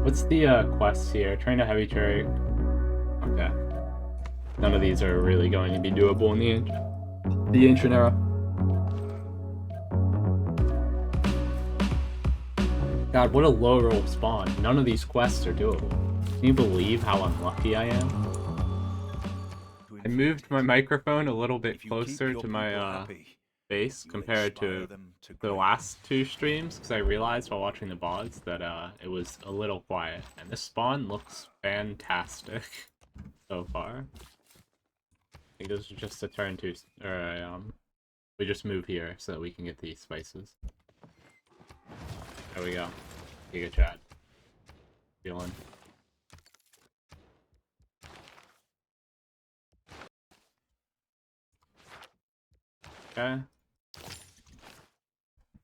What's the quests here? Train a heavy trade. Okay. None of these are really going to be doable in the ancient era. God, what a low roll spawn. None of these quests are doable. Can you believe how unlucky I am? I moved my microphone a little bit closer to my face compared to the last two streams because I realized while watching the VODs that it was a little quiet. And this spawn looks fantastic so far. I think this is just a turn two, or we just move here so that we can get these spices. There we go. Giga Chad. Feeling. Okay.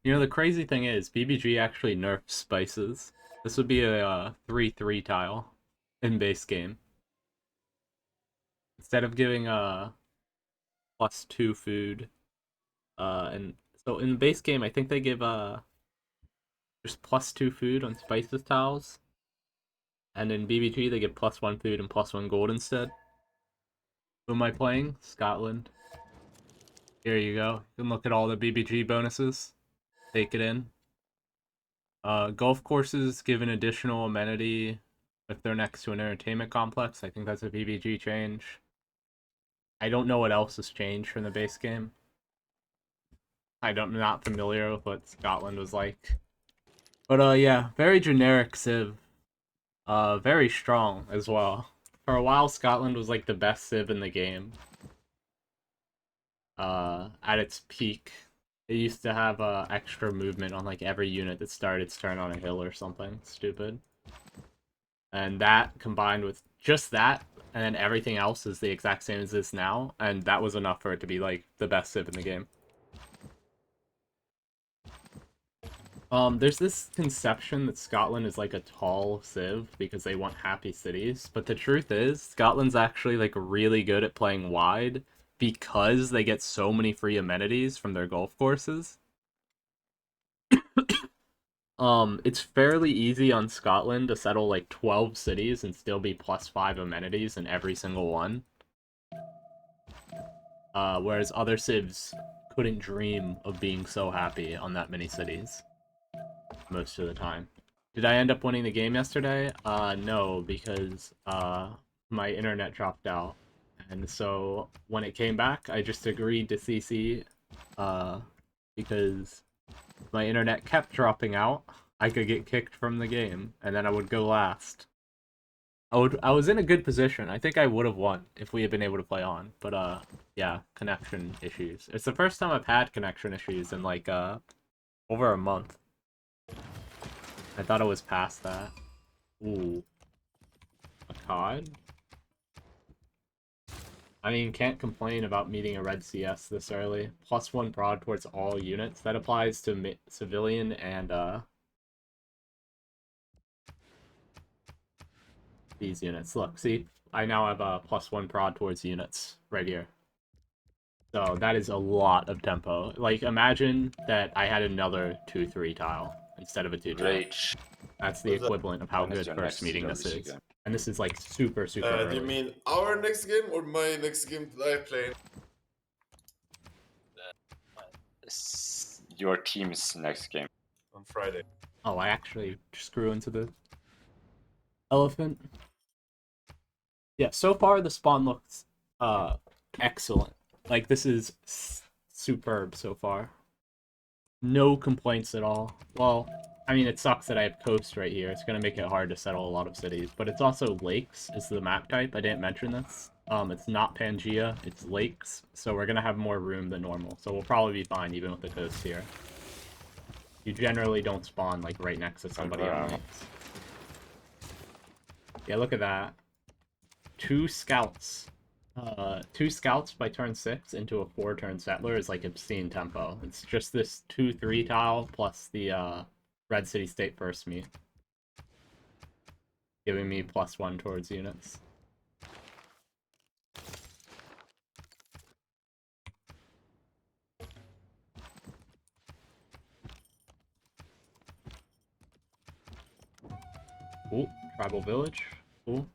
You know, the crazy thing is, BBG actually nerfs spices. This would be a 3-3 tile in base game. Instead of giving a +2 food, and so in the base game, I think they give just +2 food on spices tiles, and in BBG they give +1 food and +1 gold instead. Who am I playing? Scotland. Here you go. You can look at all the BBG bonuses. Take it in. Golf courses give an additional amenity if they're next to an entertainment complex. I think that's a BBG change. I don't know what else has changed from the base game. I'm not familiar with what Scotland was like. But yeah, very generic Civ. Very strong as well. For a while, Scotland was like the best Civ in the game. At its peak. It used to have extra movement on like every unit that started its turn on a hill or something stupid. And that combined with just that, and then everything else is the exact same as this now, and that was enough for it to be like the best Civ in the game. There's this conception that Scotland is like a tall Civ because they want happy cities, but the truth is, Scotland's actually like really good at playing wide because they get so many free amenities from their golf courses. It's fairly easy on Scotland to settle like 12 cities and still be +5 amenities in every single one. Whereas other civs couldn't dream of being so happy on that many cities. Most of the time. Did I end up winning the game yesterday? No, because, my internet dropped out. And so, when it came back, I just agreed to CC, because my internet kept dropping out. I could get kicked from the game, and then I would go last. I was in a good position. I think I would have won if we had been able to play on. But yeah, connection issues. It's the first time I've had connection issues in like over a month. I thought it was past that. Ooh. A COD? I mean, can't complain about meeting a red CS this early. +1 prod towards all units. That applies to civilian and these units. Look, see? I now have a +1 prod towards units right here. So that is a lot of tempo. Like, imagine that I had another 2-3 tile instead of a 2-2. Rage. That's the equivalent of how When is good your first next meeting this is. game? And this is like super Do early. you mean our next game or my next game that I play? Your team's next game. On Friday. Oh, I actually just grew into the elephant. Yeah, so far the spawn looks excellent. Like, this is superb so far. No complaints at all. Well, I mean, it sucks that I have coast right here. It's gonna make it hard to settle a lot of cities. But it's also lakes is the map type. I didn't mention this. It's not Pangea, it's lakes. So we're gonna have more room than normal. So we'll probably be fine even with the coast here. You generally don't spawn, like, right next to somebody on lakes. Yeah, look at that. 2 scouts. 2 scouts by turn 6 into a 4-turn settler is like obscene tempo. It's just this 2-3 tile plus the Red City State first meet. Giving me +1 towards units. Ooh, tribal village. Cool.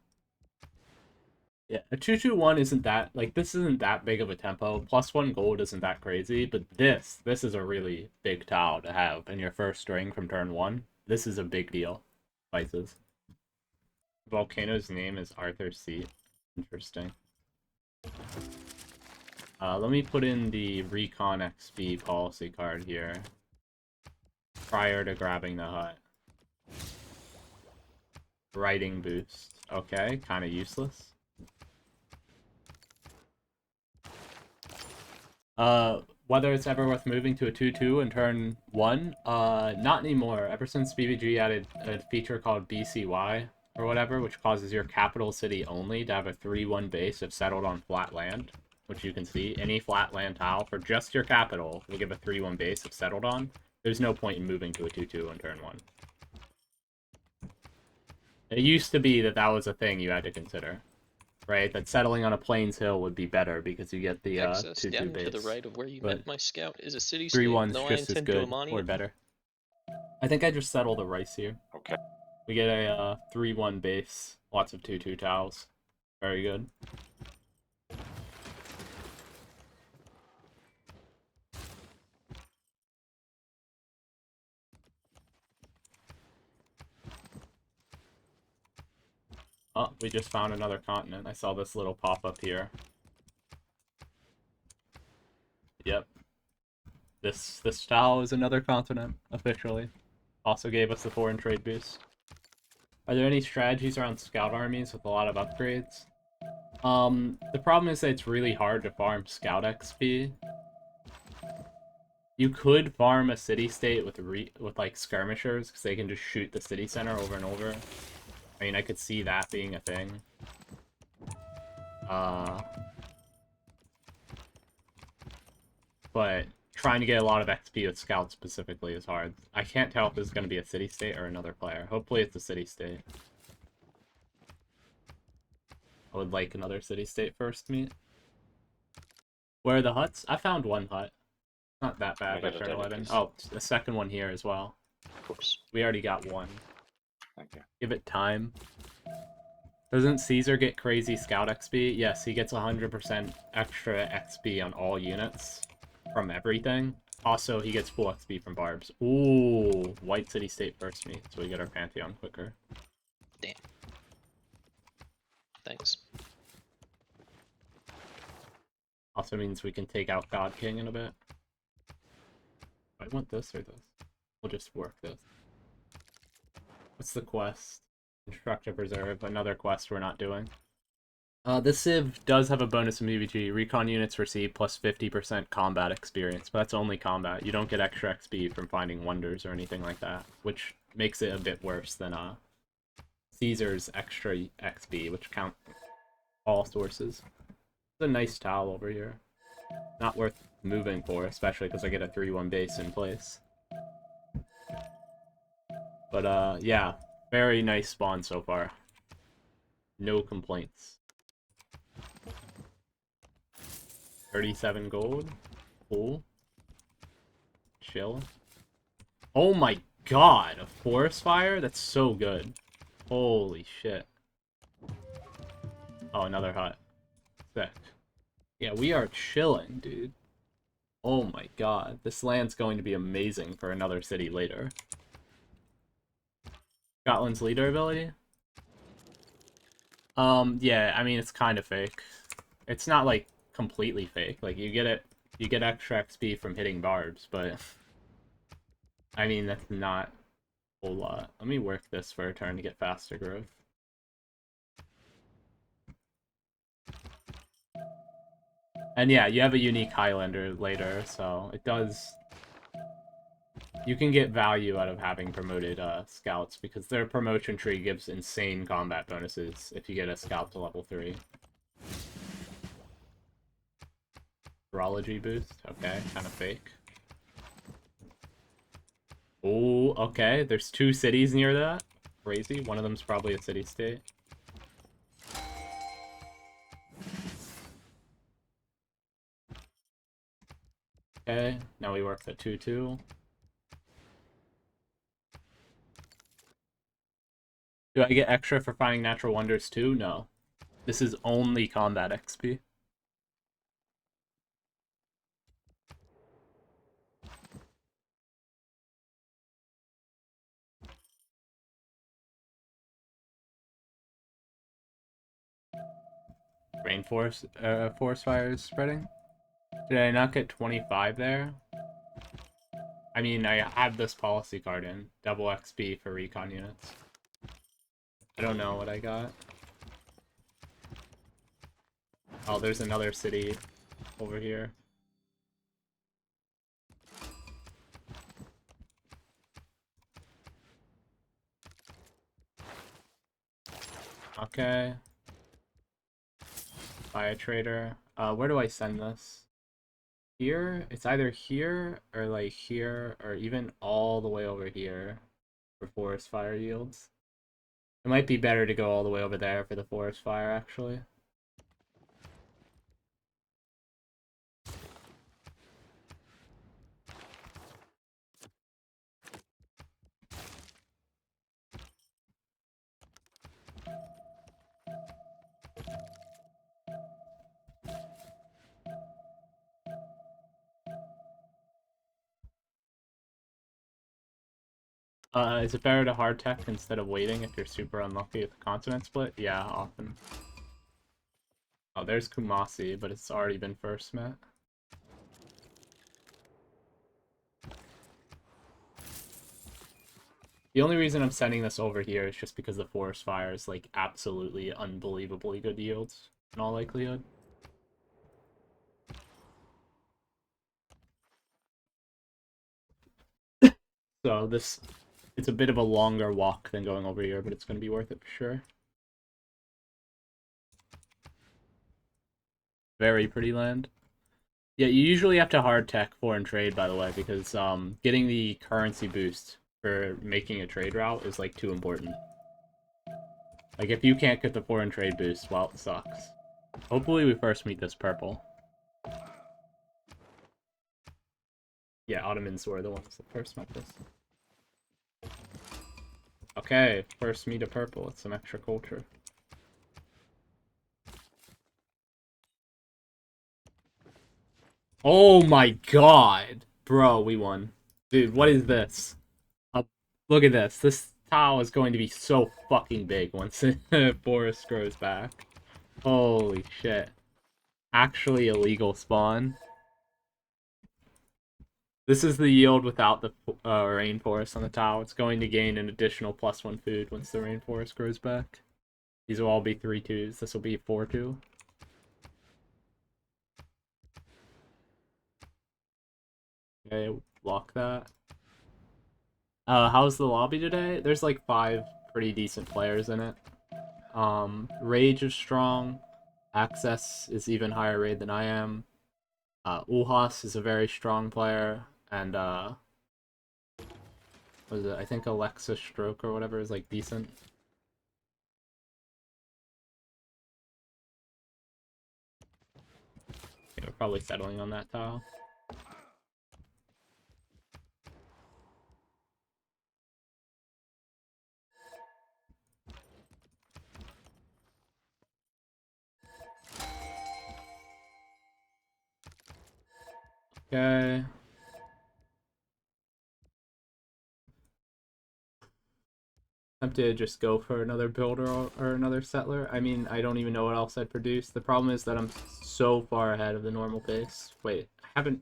Yeah, a 2-2-1 isn't that, like, this isn't that big of a tempo. +1 gold isn't that crazy, but this is a really big tile to have in your first string from turn 1. This is a big deal. Spices. Volcano's name is Arthur's Seat. Interesting. Let me put in the Recon XP policy card here prior to grabbing the hut. Writing boost. Okay, kind of useless. Whether it's ever worth moving to a 2-2 in turn 1? Not anymore. Ever since BBG added a feature called BCY, or whatever, which causes your capital city only to have a 3-1 base if settled on flat land, which you can see. Any flat land tile for just your capital will give a 3-1 base if settled on. There's no point in moving to a 2-2 in turn 1. It used to be that that was a thing you had to consider. Right, that settling on a plains hill would be better because you get the Access 2-2 down base. to the right of where you But met my scout is a city 3-1's No, I just as intend to good Amani or it. better. I think I just settle the rice here. Okay. We get a 3-1 base, lots of 2-2 tiles. Very good. Oh, we just found another continent. I saw this little pop-up here. Yep. This tile is another continent, officially. Also gave us the foreign trade boost. Are there any strategies around scout armies with a lot of upgrades? The problem is that it's really hard to farm scout XP. You could farm a city-state with like skirmishers, because they can just shoot the city center over and over. I mean, I could see that being a thing. But trying to get a lot of XP with scouts specifically is hard. I can't tell if this is going to be a city-state or another player. Hopefully it's a city-state. I would like another city-state first meet. Where are the huts? I found one hut. Not that bad by turn 11. Oh, the second one here as well. Of course. We already got one. Thank you. Give it time. Doesn't Caesar get crazy scout XP? Yes, he gets 100% extra XP on all units from everything. Also, he gets full XP from barbs. Ooh, white city-state first meet, so we get our Pantheon quicker. Damn. Thanks. Also means we can take out God King in a bit. I want this or this? We'll just work this. What's the quest? Instructive Reserve, another quest we're not doing. This Civ does have a bonus in BBG. Recon units receive plus 50% combat experience, but that's only combat. You don't get extra XP from finding wonders or anything like that, which makes it a bit worse than Caesar's extra XP, which count all sources. It's a nice tile over here. Not worth moving for, especially because I get a 3-1 base in place. But yeah, very nice spawn so far. No complaints. 37 gold. Cool. Chill. Oh my god, a forest fire? That's so good. Holy shit. Oh, another hut. Sick. Yeah, we are chilling, dude. Oh my god. This land's going to be amazing for another city later. Scotland's leader ability? Yeah, I mean, it's kind of fake. It's not, like, completely fake. Like, you get extra XP from hitting barbs, but... I mean, that's not a whole lot. Let me work this for a turn to get faster growth. And yeah, you have a unique Highlander later, so it does... You can get value out of having promoted scouts, because their promotion tree gives insane combat bonuses if you get a scout to level 3. Virology boost? Okay, kind of fake. Oh, okay, there's 2 cities near that. Crazy, one of them's probably a city-state. Okay, now we work the 2-2. Do I get extra for finding natural wonders too? No. This is only combat XP. Rainforest forest fires spreading. Did I not get 25 there? I mean, I have this policy card in. Double XP for recon units. I don't know what I got. Oh, there's another city over here. Okay. Buy a trader. Where do I send this? Here? It's either here, or like here, or even all the way over here for forest fire yields. It might be better to go all the way over there for the forest fire, actually. Is it better to hard tech instead of waiting if you're super unlucky at the continent split? Yeah, often. Oh, there's Kumasi, but it's already been first met. The only reason I'm sending this over here is just because the forest fire is like absolutely unbelievably good yields in all likelihood. So it's a bit of a longer walk than going over here, but it's going to be worth it for sure. Very pretty land. Yeah, you usually have to hard tech foreign trade, by the way, because getting the currency boost for making a trade route is like too important. Like if you can't get the foreign trade boost, well, it sucks. Hopefully we first meet this purple. Yeah, Ottomans were the ones that first met this. Okay, first meet a purple. It's some extra culture. Oh my god! Bro, we won. Dude, what is this? Look at this. This tile is going to be so fucking big once Forest grows back. Holy shit. Actually illegal spawn. This is the yield without the rainforest on the tile. It's going to gain an additional +1 food once the rainforest grows back. These will all be 3-2s. This will be 4-2. Okay, lock that. How's the lobby today? There's like 5 pretty decent players in it. Rage is strong. Access is even higher raid than I am. Ulhas is a very strong player, and what is it? I think Alexa Stroke or whatever is like decent. Okay, we're probably settling on that tile. Okay. Tempted to just go for another builder or another settler. I mean, I don't even know what else I'd produce. The problem is that I'm so far ahead of the normal pace. Wait, I haven't...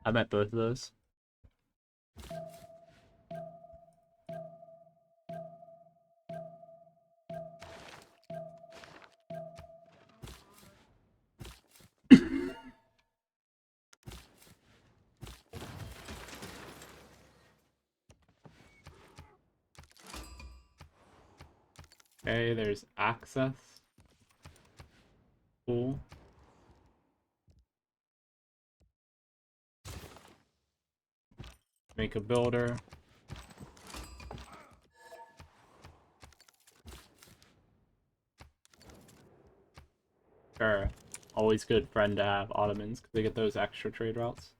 I met both of those. Okay, there's access. Cool. Make a builder. Sure. Always good friend to have Ottomans, because they get those extra trade routes.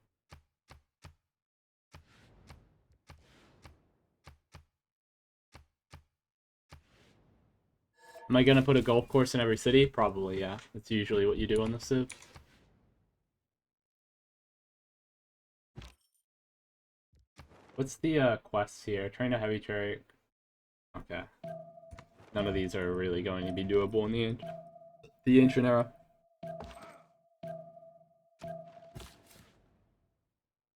Am I gonna put a golf course in every city? Probably, yeah. That's usually what you do on the Civ. What's the quests here? Train a heavy chariot. Okay. None of these are really going to be doable in the ancient era.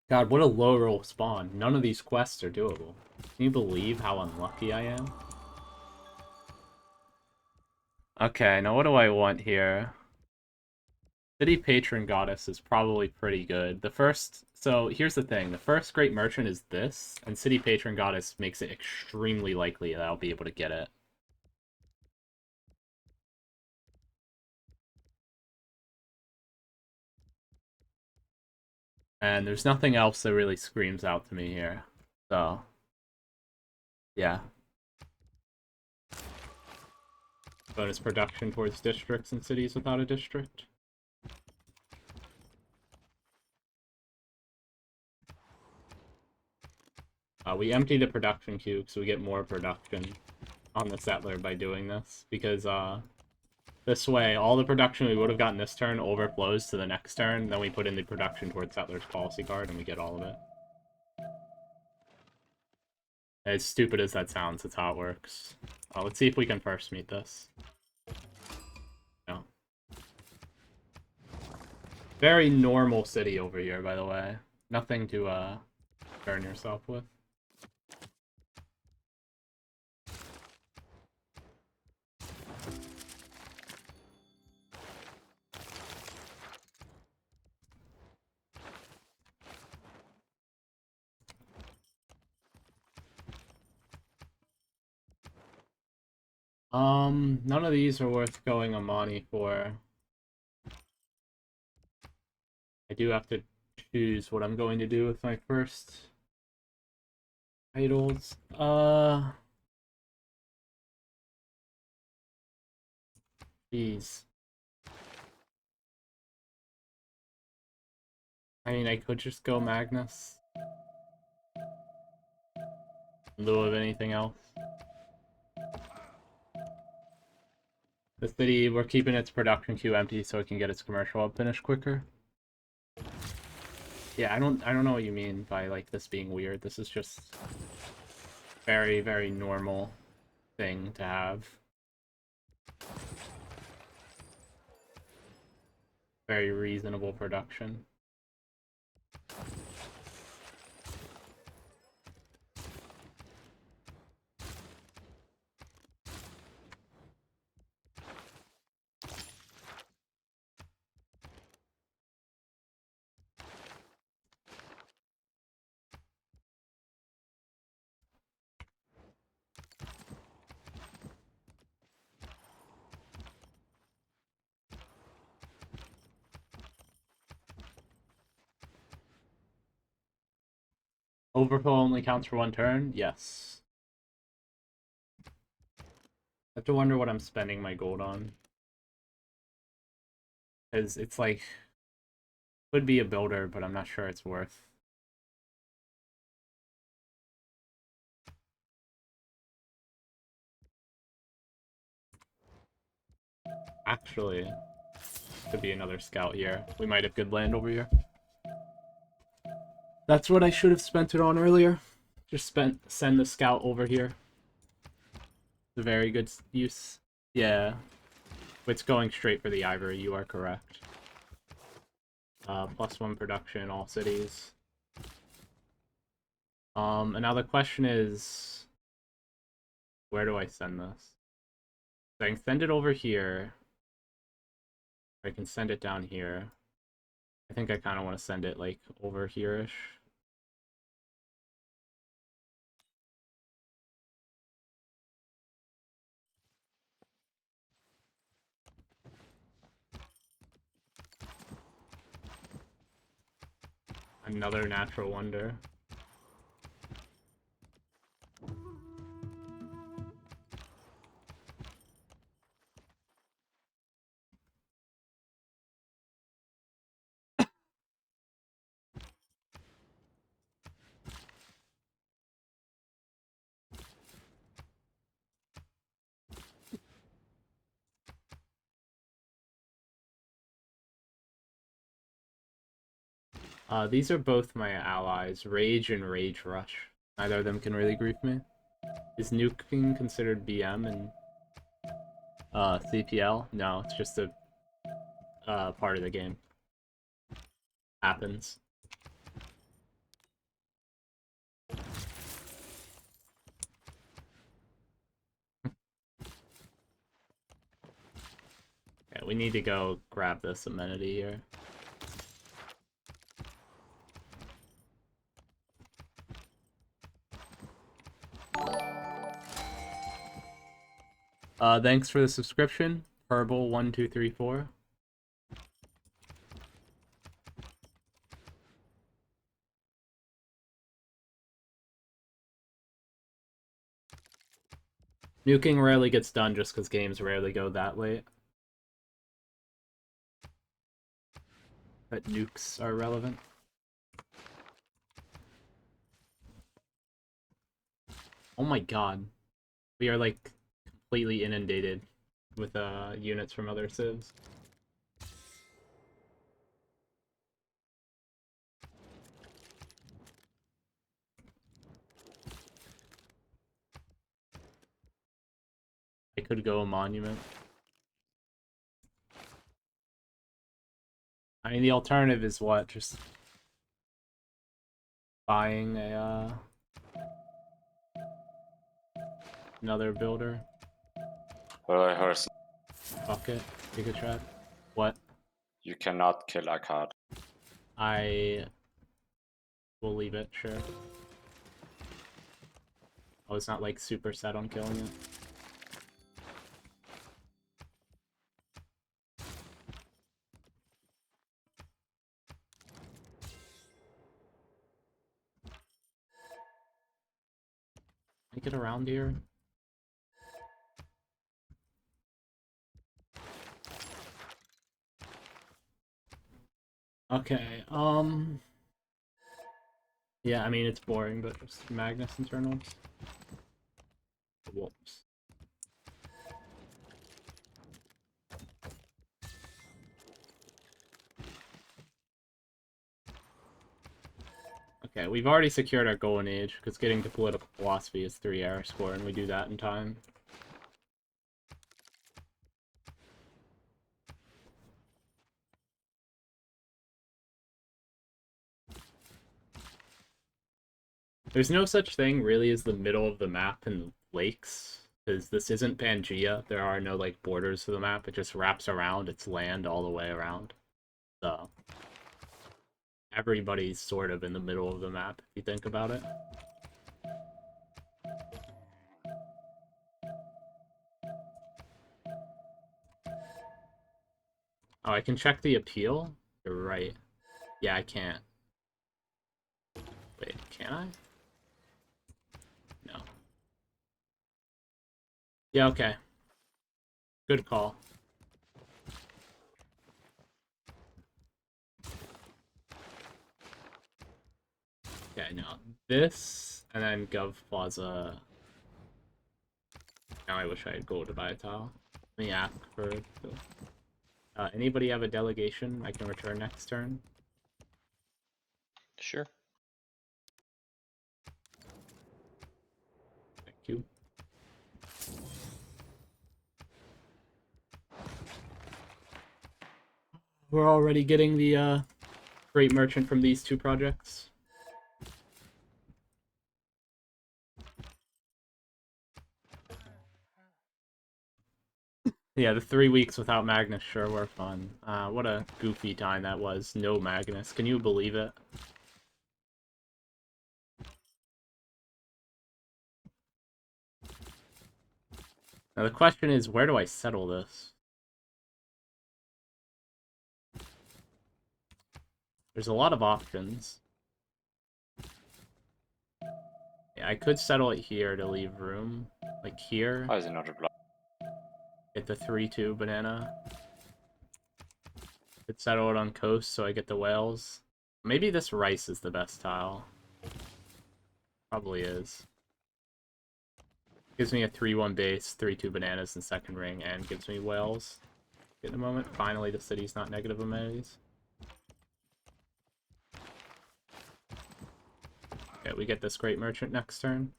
God, what a low roll spawn. None of these quests are doable. Can you believe how unlucky I am? Okay, now what do I want here? City Patron Goddess is probably pretty good. So here's the thing. The first Great Merchant is this, and City Patron Goddess makes it extremely likely that I'll be able to get it. And there's nothing else that really screams out to me here. So, yeah. Bonus production towards districts and cities without a district. We empty the production queue so we get more production on the settler by doing this. Because this way, all the production we would have gotten this turn overflows to the next turn. Then we put in the production towards settler's policy card and we get all of it. As stupid as that sounds, that's how it works. Let's see if we can first meet this. No. Very normal city over here, by the way. Nothing to burn yourself with. None of these are worth going Amani for. I do have to choose what I'm going to do with my first titles. Jeez. I mean, I could just go Magnus in lieu of anything else. The city, we're keeping its production queue empty so it can get its commercial up finished quicker. Yeah, I don't know what you mean by like this being weird. This is just very, very normal thing to have. Very reasonable production. Overfill only counts for one turn? Yes. I have to wonder what I'm spending my gold on. Because it's like, could be a builder, but I'm not sure it's worth. Actually, could be another scout here. We might have good land over here. That's what I should have spent it on earlier. Just send the scout over here. It's a very good use. Yeah. It's going straight for the ivory, you are correct. +1 production, all cities. And now the question is, where do I send this? So I can send it over here. Or I can send it down here. I think I kind of want to send it, like, over here-ish. Another natural wonder. These are both my allies, Rage and Rage Rush. Neither of them can really grief me. Is nuking considered BM and CPL? No, it's just a part of the game. Happens. Okay, we need to go grab this amenity here. Thanks for the subscription, Purple1234. Nuking rarely gets done just because games rarely go that late. But nukes are relevant. Oh my god. We are like completely inundated with units from other civs. I could go a monument. I mean, the alternative is what? Just buying a another builder. Hello, Herson. Fuck it. Take a trap. What? You cannot kill a card. I will leave it, sure. I was not like super set on killing it. Can I get around here? Okay, yeah, I mean, it's boring, but just Magnus internals. Whoops. Okay, we've already secured our golden age, because getting to political philosophy is 3 error score, and we do that in time. There's no such thing, really, as the middle of the map and lakes, because this isn't Pangea. There are no, like, borders to the map. It just wraps around its land all the way around. So, everybody's sort of in the middle of the map, if you think about it. Oh, I can check the appeal? You're right. Yeah, I can't. Wait, can I? No. Yeah, okay. Good call. Okay, no. This, and then Gov Plaza. Now I wish I had gold to buy a tile. Let me ask for... anybody have a delegation I can return next turn? Sure. Thank you. We're already getting the great merchant from these two projects. Yeah, the 3 weeks without Magnus sure were fun. What a goofy time that was. No Magnus. Can you believe it? Now the question is, where do I settle this? There's a lot of options. Yeah, I could settle it here to leave room. Like here. Why is it not a block? Get the 3-2 banana. Could settle it on coast so I get the whales. Maybe this rice is the best tile. Probably is. Gives me a 3-1 base, 3-2 bananas in second ring, and gives me whales. In a moment, finally the city's not negative amenities. Okay, we get this great merchant next turn.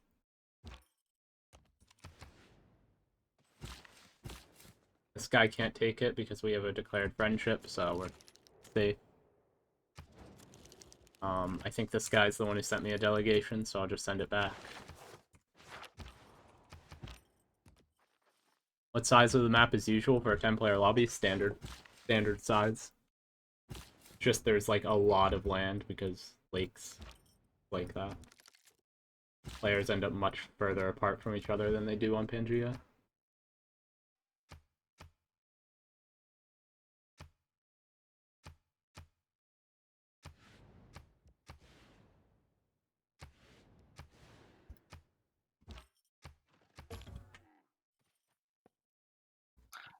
This guy can't take it because we have a declared friendship, so we're safe. I think this guy's the one who sent me a delegation, so I'll just send it back. What size of the map is usual for a 10-player lobby? Standard size. Just there's like a lot of land because lakes like that. Players end up much further apart from each other than they do on Pangea.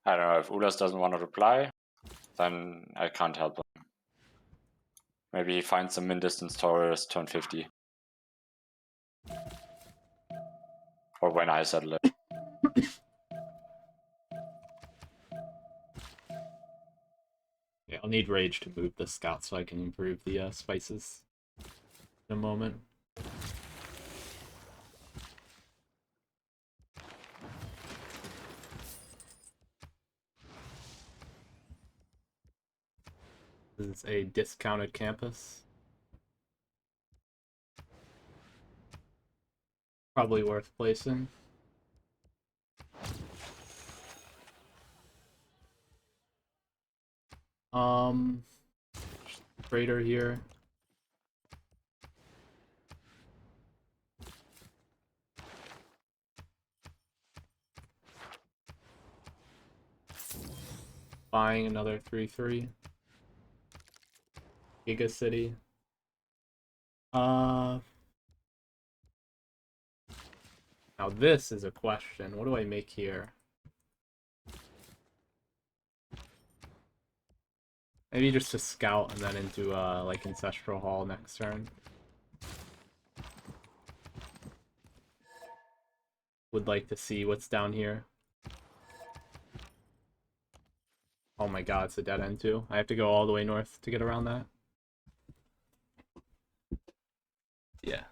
I don't know, if Ulas doesn't want to reply, then I can't help him. Maybe he finds some min-distance towards turn 50. Or when I settle it. Yeah, I'll need Rage to move the scout so I can improve the spices in a moment. This is a discounted campus. Probably worth placing. Trader here. Buying another 3/3. Giga City. Now this is a question. What do I make here? Maybe just a scout and then into like Ancestral Hall next turn. Would like to see what's down here. Oh my god, it's a dead end too. I have to go all the way north to get around that. Yeah.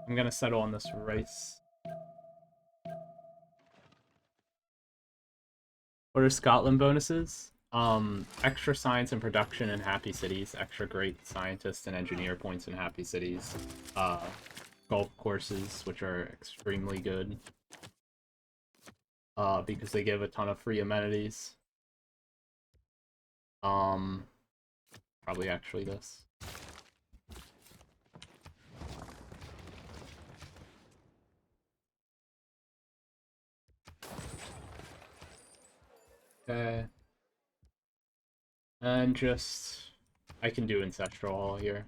I'm gonna settle on this rice. What are Scotland bonuses? Extra science and production in happy cities, extra great scientist and engineer points in happy cities, golf courses, which are extremely good, because they give a ton of free amenities. Probably actually this. Okay. And just... I can do Ancestral Hall here.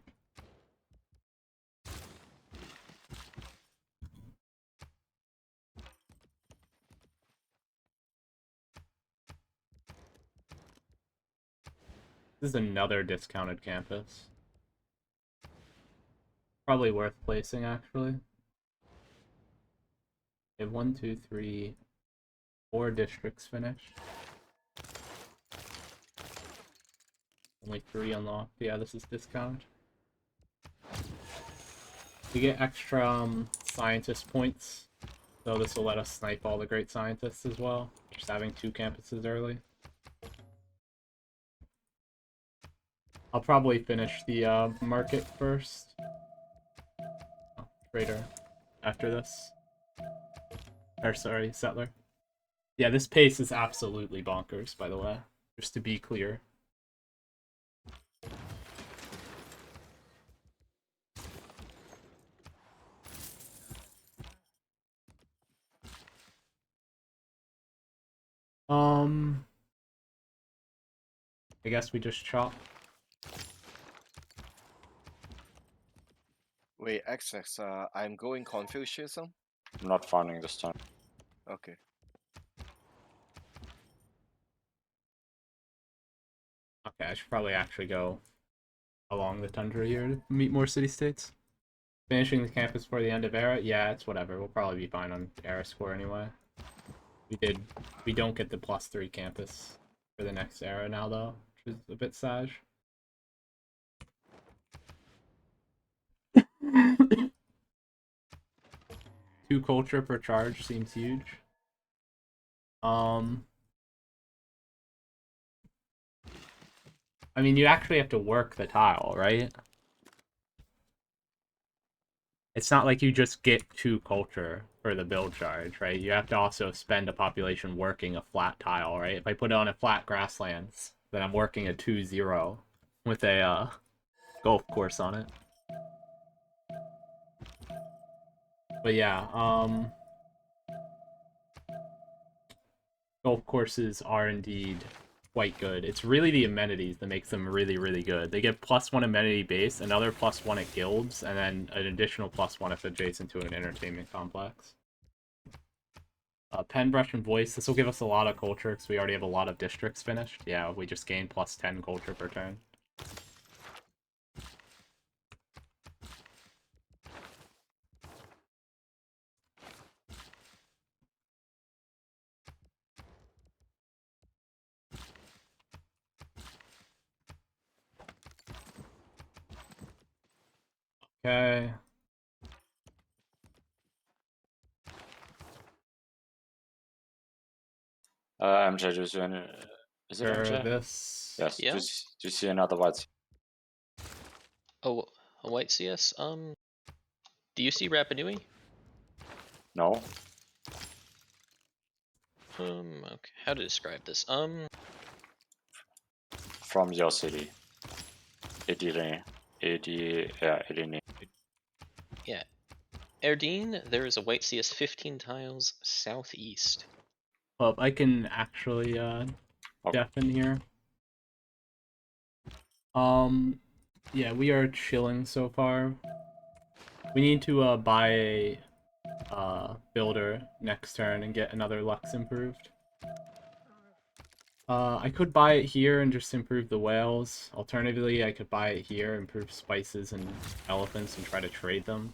This is another discounted campus. Probably worth placing, actually. We have 1, 2, 3, 4 districts finished. Only 3 unlocked. Yeah, this is discounted. We get extra scientist points, so this will let us snipe all the great scientists as well. Just having 2 campuses early. I'll probably finish the market first. Oh, trader after this. Or sorry, settler. Yeah, this pace is absolutely bonkers, by the way. Just to be clear. I guess we just chop. Wait, XX, I'm going Confucianism? I'm not farming this time. Okay. Okay, I should probably actually go along the tundra here to meet more city-states. Finishing the campus before the end of era? Yeah, it's whatever. We'll probably be fine on era score anyway. We don't get the +3 campus for the next era now, though, which is a bit sad. Two culture per charge seems huge. I mean, you actually have to work the tile, right? It's not like you just get 2 culture for the build charge, right? You have to also spend a population working a flat tile, right? If I put it on a flat grasslands, then I'm working a 2-0 with a golf course on it. But yeah, golf courses are indeed quite good. It's really the amenities that makes them really, really good. They get +1 amenity base, another +1 at guilds, and then an additional +1 if adjacent to an entertainment complex. Pen, brush, and voice. This will give us a lot of culture because we already have a lot of districts finished. Yeah, we just gain +10 culture per turn. Okay. MJ, do you see any... Is it For MJ? this... Yes. Yeah. Do you see another white? Oh, a white CS. Do you see Rapa Nui? No. Okay. How to describe this? From your city. Edine. Yeah, Edine. Yeah. Erdine, there is a white CS 15 tiles southeast. Well, I can actually deafen here. Yeah, we are chilling so far. We need to buy a builder next turn and get another Lux improved. I could buy it here and just improve the whales. Alternatively, I could buy it here, improve spices and elephants, and try to trade them.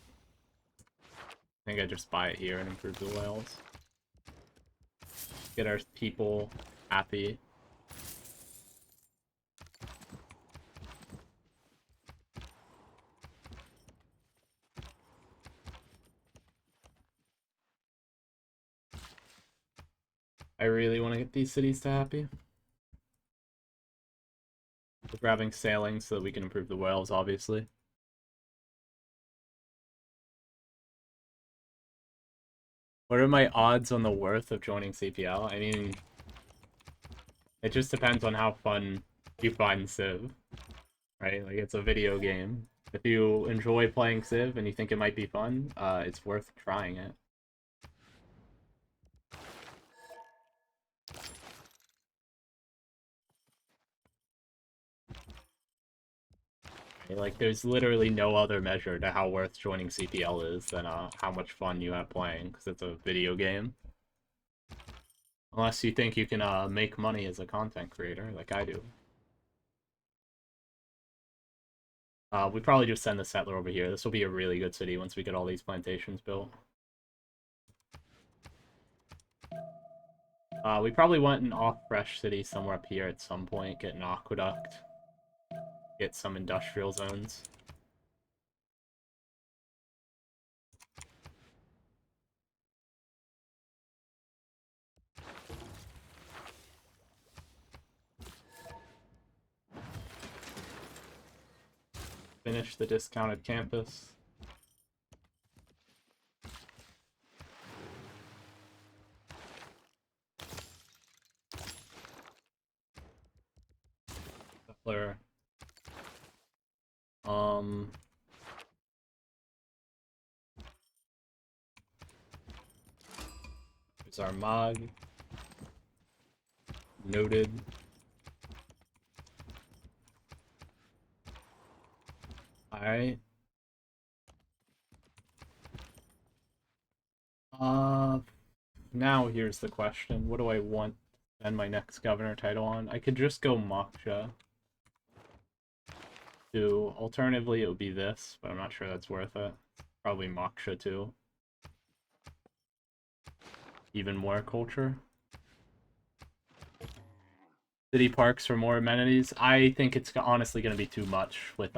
I think I just buy it here and improve the whales. Get our people happy. I really want to get these cities to happy. We're grabbing sailing so that we can improve the whales, obviously. What are my odds on the worth of joining CPL? I mean, it just depends on how fun you find Civ, right? Like, it's a video game. If you enjoy playing Civ and you think it might be fun, it's worth trying it. Like, there's literally no other measure to how worth joining CPL is than how much fun you have playing, because it's a video game. Unless you think you can make money as a content creator, like I do. We probably just send the settler over here. This will be a really good city once we get all these plantations built. We probably want an off-fresh city somewhere up here at some point, get an aqueduct, get some industrial zones. Finish the discounted campus. Settler. There's our mod. Noted. Alright. Now here's the question. What do I want to spend my next governor title on? I could just go Moksha. Alternatively, it would be this, but I'm not sure that's worth it. Probably Moksha too. Even more culture. City parks for more amenities. I think it's honestly going to be too much with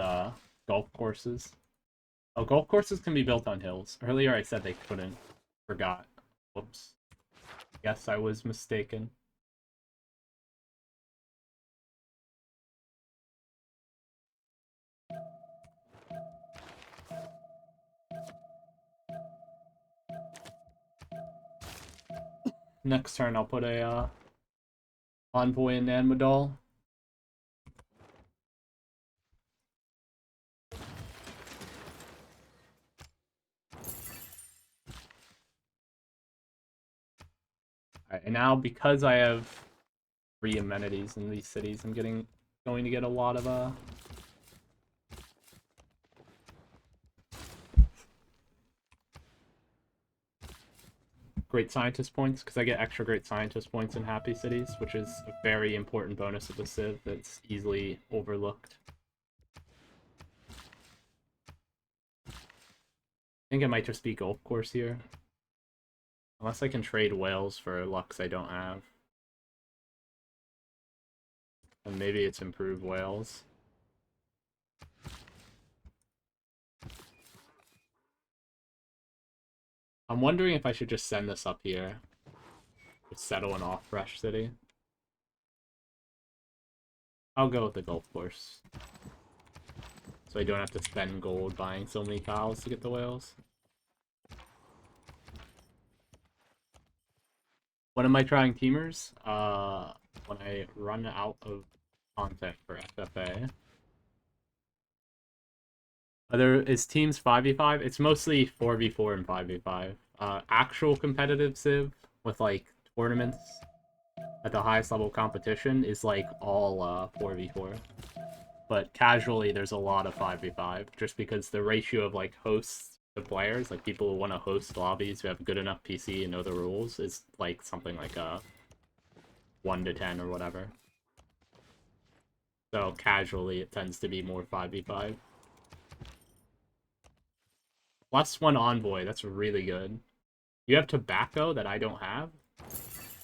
golf courses. Oh, golf courses can be built on hills. Earlier I said they couldn't. Forgot. Whoops. Guess I was mistaken. Next turn I'll put a envoy in Nanmadol. Alright, and now because I have 3 amenities in these cities, I'm going to get a lot of great scientist points, because I get extra great scientist points in happy cities, which is a very important bonus of the Civ that's easily overlooked. I think it might just be golf course here. Unless I can trade whales for Lux I don't have. And maybe it's improved whales. I'm wondering if I should just send this up here. Just settle an off-fresh city. I'll go with the golf course. So I don't have to spend gold buying so many tiles to get the whales. When am I trying teamers? When I run out of content for FFA. Is teams 5v5? It's mostly 4v4 and 5v5. Actual competitive Civ with like tournaments at the highest level competition is like all 4v4. But casually there's a lot of 5v5 just because the ratio of like hosts to players, like people who want to host lobbies who have good enough PC and know the rules, is like something like a 1 to 10 or whatever. So casually it tends to be more 5v5. +1 envoy, that's really good. You have tobacco that I don't have?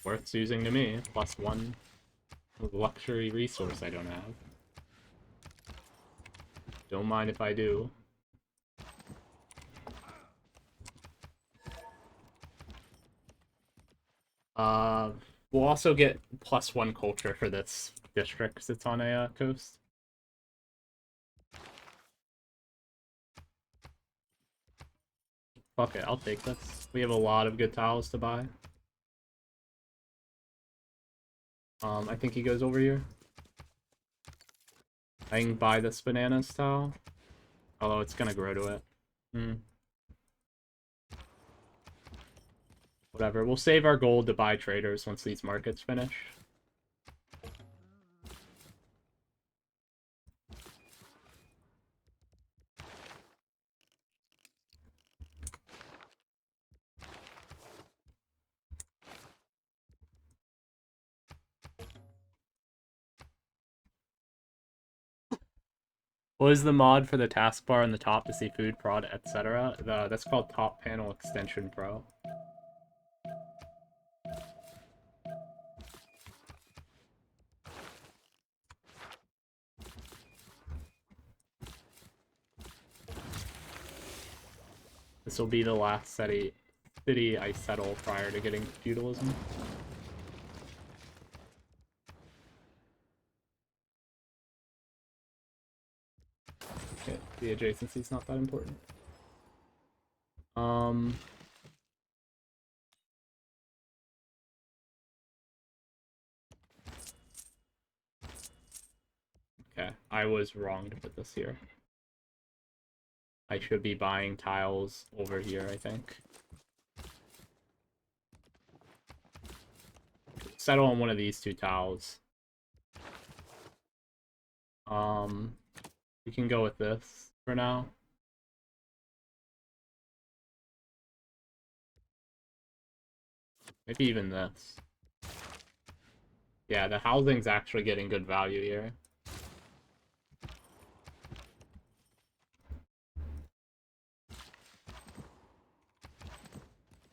Worth using to me. +1 luxury resource I don't have. Don't mind if I do. We'll also get +1 culture for this district because it's on a coast. Fuck it, I'll take this. We have a lot of good tiles to buy. I think he goes over here. I can buy this bananas tile. Although it's gonna grow to it. Whatever, we'll save our gold to buy traders once these markets finish. What is the mod for the taskbar on the top to see food, prod, etc.? That's called Top Panel Extension Pro. This will be the last city I settle prior to getting feudalism. Okay, the adjacency's not that important. Okay, I was wrong to put this here. I should be buying tiles over here, I think. Settle on one of these 2 tiles. We can go with this for now. Maybe even this. Yeah, the housing's actually getting good value here.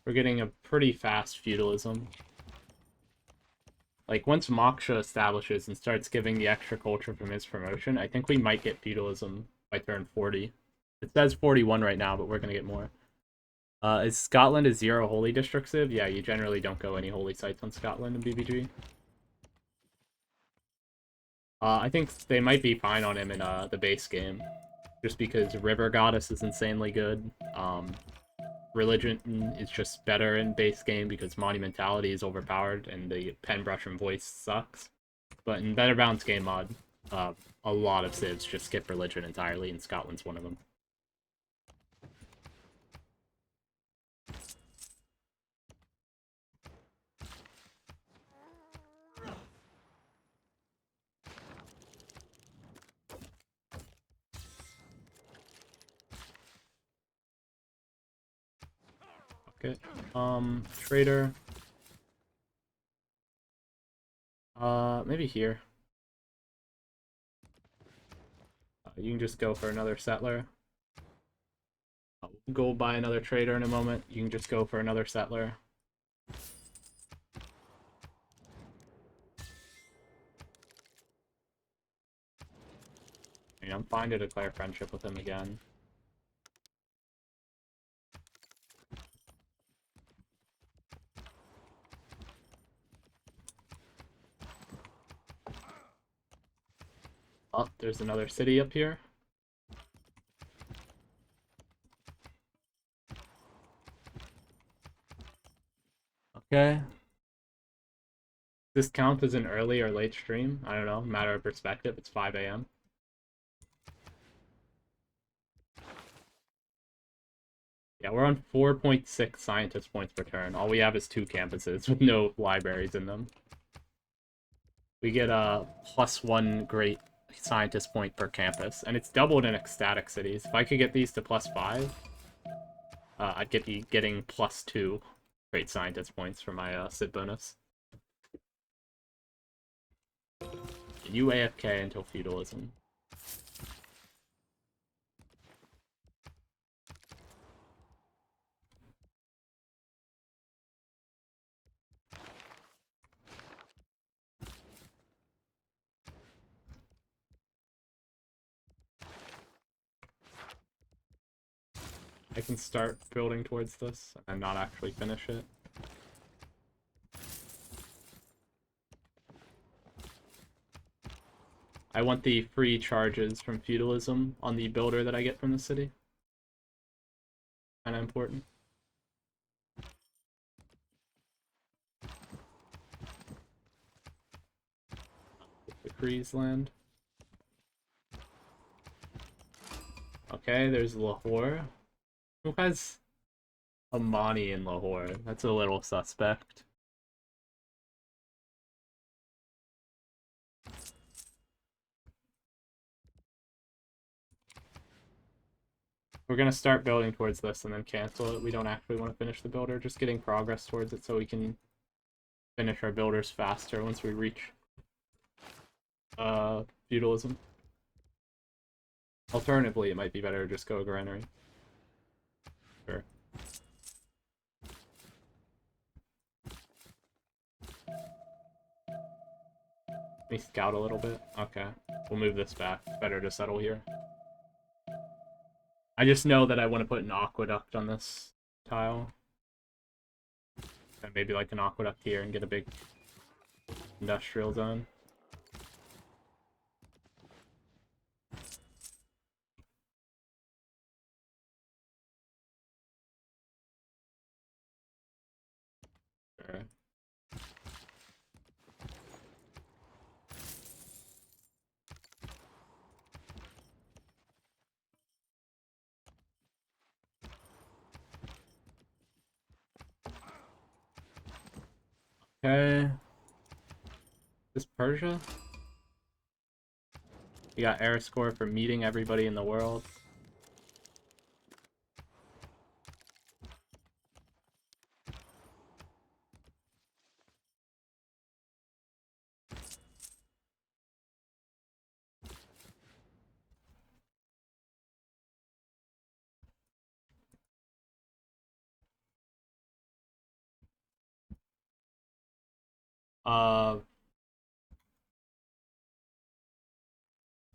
We're getting a pretty fast feudalism. Like, once Moksha establishes and starts giving the extra culture from his promotion, I think we might get feudalism by turn 40. It says 41 right now, but we're going to get more. Is Scotland a 0 holy district civ? Yeah, you generally don't go any holy sites on Scotland in BBG. I think they might be fine on him in the base game, just because River Goddess is insanely good. Religion is just better in base game because Monumentality is overpowered and the pen brush and voice sucks. But in Better Bounce game mod, a lot of civs just skip religion entirely, and Scotland's one of them. Okay, trader. Maybe here. You can just go for another settler. Go buy another trader in a moment. You can just go for another settler. I mean, I'm fine to declare friendship with him again. Oh, there's another city up here. Okay. This count as an early or late stream? I don't know. Matter of perspective. It's 5 a.m. Yeah, we're on 4.6 scientist points per turn. All we have is 2 campuses with no libraries in them. We get a +1 great scientist point per campus, and it's doubled in ecstatic cities. If I could get these to +5, I'd be getting +2 great scientist points for my Sid bonus. You AFK until feudalism. I can start building towards this and not actually finish it. I want the free charges from feudalism on the builder that I get from the city. Kinda important. The Crees land. Okay, there's Lahore. Who has Amani in Lahore? That's a little suspect. We're gonna start building towards this and then cancel it. We don't actually want to finish the builder, just getting progress towards it so we can finish our builders faster once we reach feudalism. Alternatively, it might be better to just go granary. Sure. Let me scout a little bit. Okay. We'll move this back. Better to settle here. I just know that I want to put an aqueduct on this tile. And maybe like an aqueduct here and get a big industrial zone. Sure. Okay. This Persia? We got air score for meeting everybody in the world.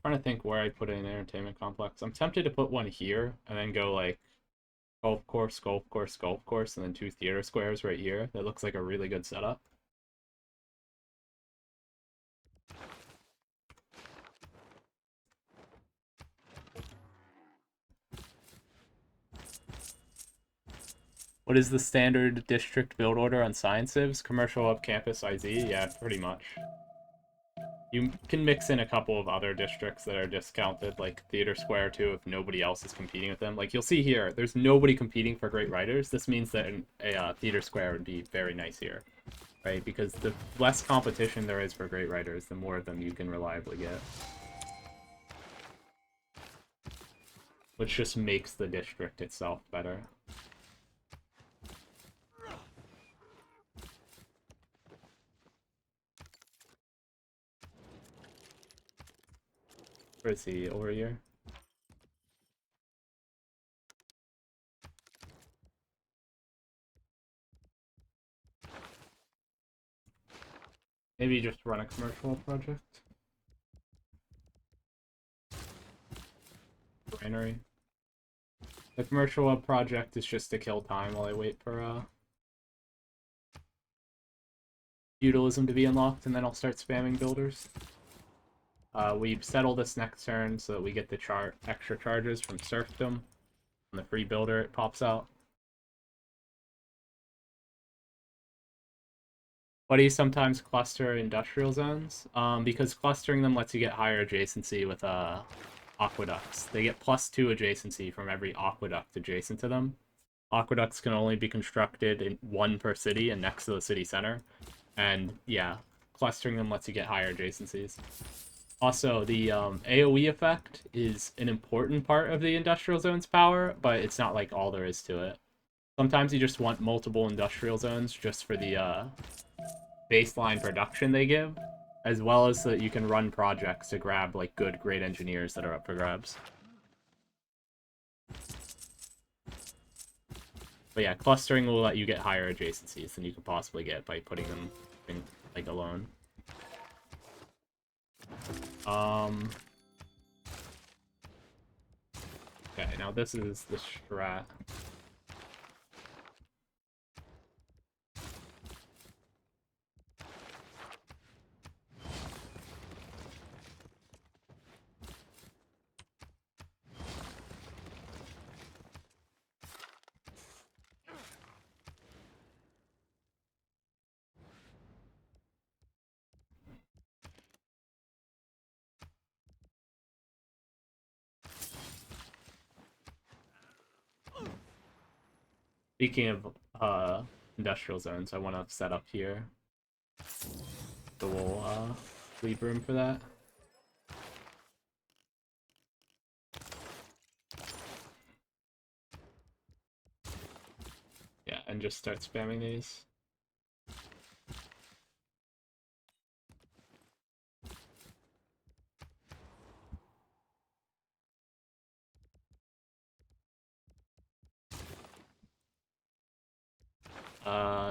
trying to think where I put in an entertainment complex. I'm tempted to put one here and then go like golf course, golf course, golf course, and then 2 theater squares right here. That looks like a really good setup. What is the standard district build order on science civs? Commercial hub, campus, IZ? Yeah, pretty much. You can mix in a couple of other districts that are discounted, like Theater Square too, if nobody else is competing with them. Like you'll see here, there's nobody competing for great writers. This means that a Theater Square would be very nice here, right? Because the less competition there is for great writers, the more of them you can reliably get. Which just makes the district itself better. Where is he? Over here? Maybe just run a commercial project. Granary. The commercial hub project is just to kill time while I wait for Feudalism to be unlocked, and then I'll start spamming builders. We settle this next turn so that we get the extra charges from serfdom. On the free builder, it pops out. Why do you sometimes cluster industrial zones? Because clustering them lets you get higher adjacency with aqueducts. They get +2 adjacency from every aqueduct adjacent to them. Aqueducts can only be constructed in one per city and next to the city center. And yeah, clustering them lets you get higher adjacencies. Also, the AoE effect is an important part of the industrial zone's power, but it's not like all there is to it. Sometimes you just want multiple industrial zones just for the baseline production they give, as well as so that you can run projects to grab like good, great engineers that are up for grabs. But yeah, clustering will let you get higher adjacencies than you could possibly get by putting them in like alone. Okay, now this is the strat. Speaking of industrial zones, I want to set up here. So we'll leave room for that. Yeah, and just start spamming these.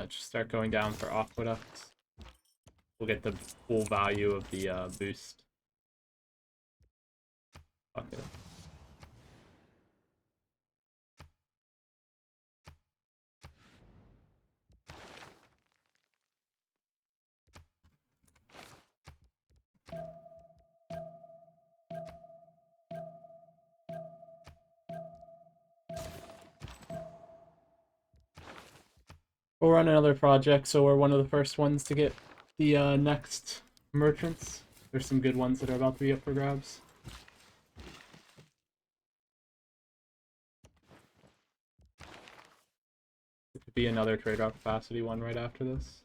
Just start going down for aqueducts. We'll get the full value of the boost. Fuck it. We'll run another project, so we're one of the first ones to get the next merchants. There's some good ones that are about to be up for grabs. It could be another trade-off capacity one right after this.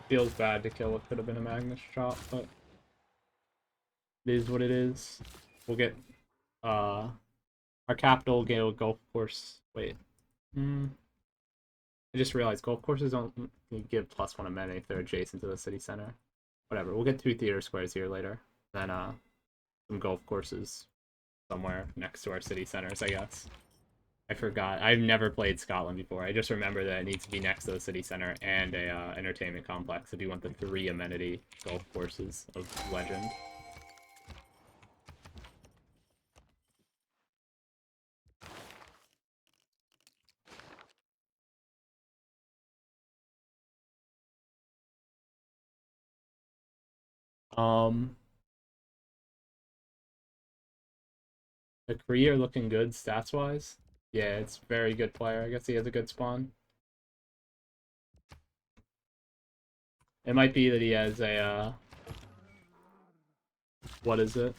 Feels bad to kill what could have been a Magnus shot, but It is what it is. We'll get our capital golf course. Wait. I just realized golf courses don't give +1 amenity if they're adjacent to the city center. Whatever. We'll get 2 theater squares here later. Then some golf courses somewhere next to our city centers, I guess. I forgot. I've never played Scotland before. I just remember that it needs to be next to the city center and a entertainment complex if you want the 3 amenity golf courses of legend. The Kree are looking good stats-wise. Yeah, it's very good player. I guess he has a good spawn. It might be that he has a, what is it?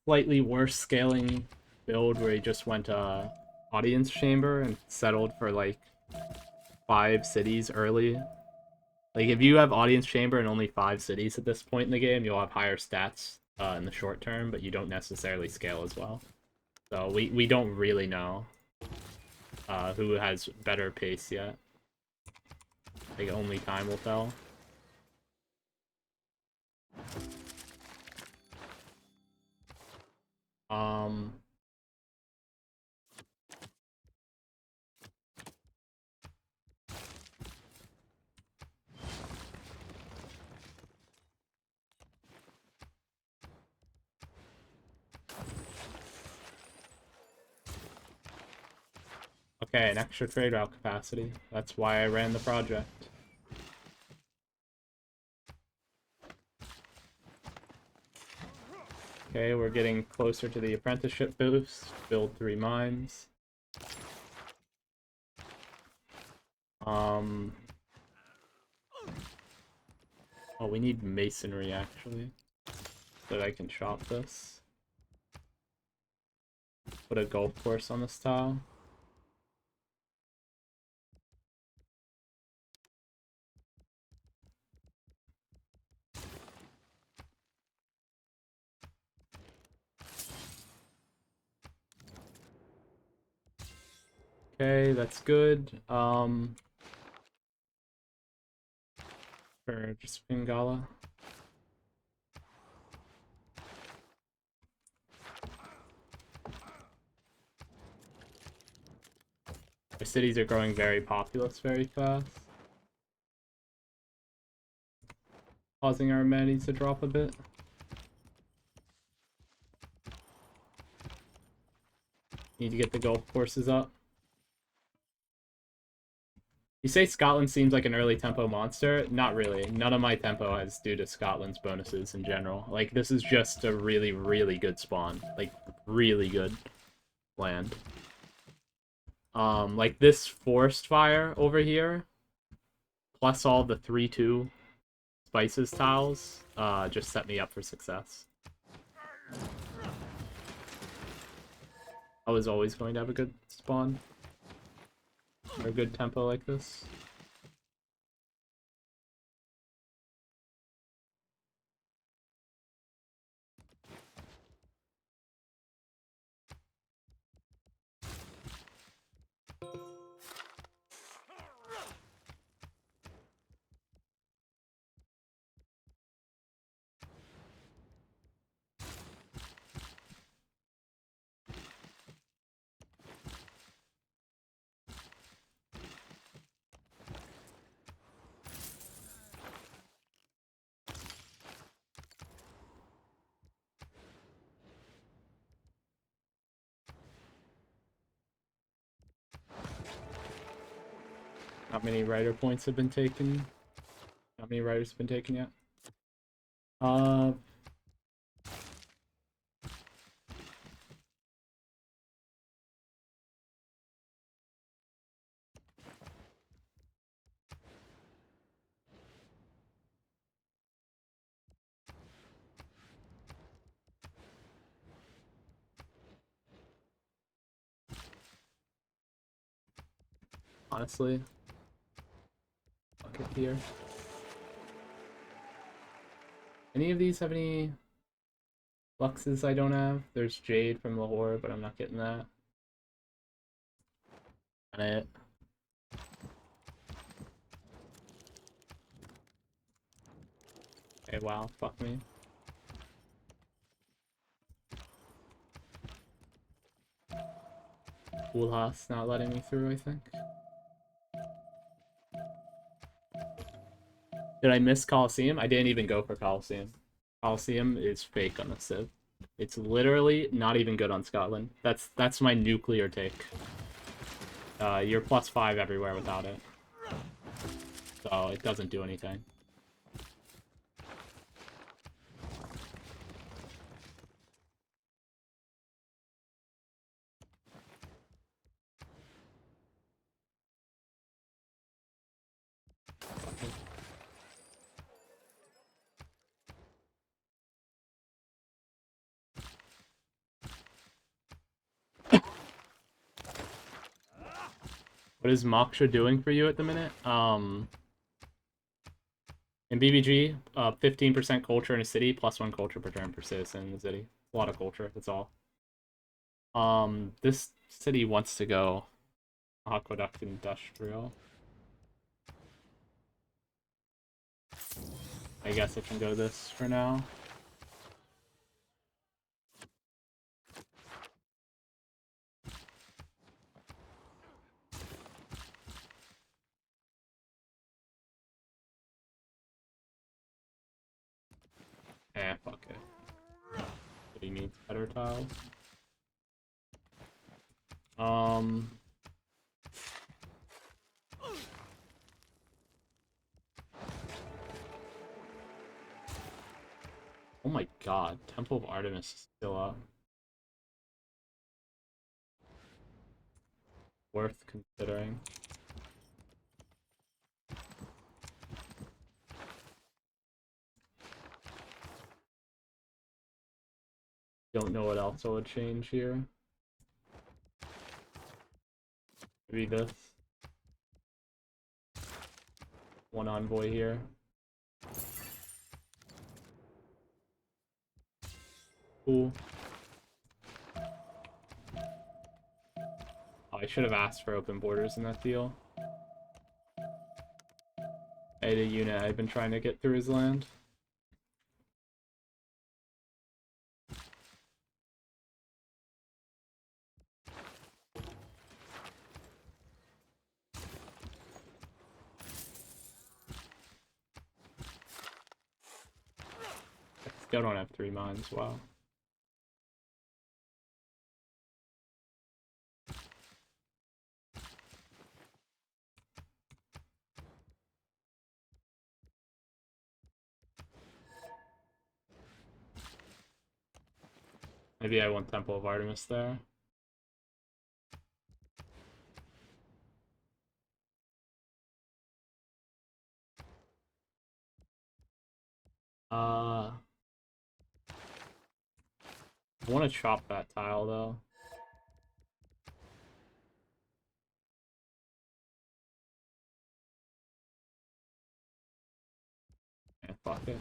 Slightly worse scaling build where he just went audience chamber and settled for like 5 cities early. Like if you have audience chamber and only 5 cities at this point in the game, you'll have higher stats in the short term, but you don't necessarily scale as well. So we don't really know who has better pace yet. I think only time will tell. Okay, an extra trade route capacity. That's why I ran the project. Okay, we're getting closer to the apprenticeship boost. Build 3 mines. Oh, we need masonry actually, so that I can shop this. Put a golf course on this tile. Okay, that's good. For just Bengala. The cities are growing very populous very fast. Causing our amenities to drop a bit. Need to get the golf courses up. You say Scotland seems like an early tempo monster? Not really. None of my tempo is due to Scotland's bonuses in general. Like, this is just a really, really good spawn. Like, really good land. Like this forest fire over here, plus all the 3/2 spices tiles, just set me up for success. I was always going to have a good spawn. Or a good tempo like this. How many writer points have been taken? How many writers have been taken yet? Honestly, fuck it here. Any of these have any fluxes I don't have. There's Jade from Lahore, but I'm not getting that. Got it. Okay, wow, fuck me. Ulhas not letting me through, I think. Did I miss Coliseum? I didn't even go for Coliseum. Coliseum is fake on the Civ. It's literally not even good on Scotland. That's my nuclear take. You're +5 everywhere without it. So it doesn't do anything. What is Moksha doing for you at the minute? In BBG, 15% culture in a city, +1 culture per turn per citizen in the city. A lot of culture, that's all. This city wants to go Aqueduct Industrial. I guess I can go this for now. Fuck it. But he needs better tiles. Oh my god, Temple of Artemis is still up. Worth considering. Don't know what else I would change here. Maybe this. One envoy here. Cool. Oh, I should have asked for open borders in that deal. I had a unit I've been trying to get through his land. I still don't have 3 mines, wow. Maybe I want Temple of Artemis there. I want to chop that tile though. Yeah, fuck it.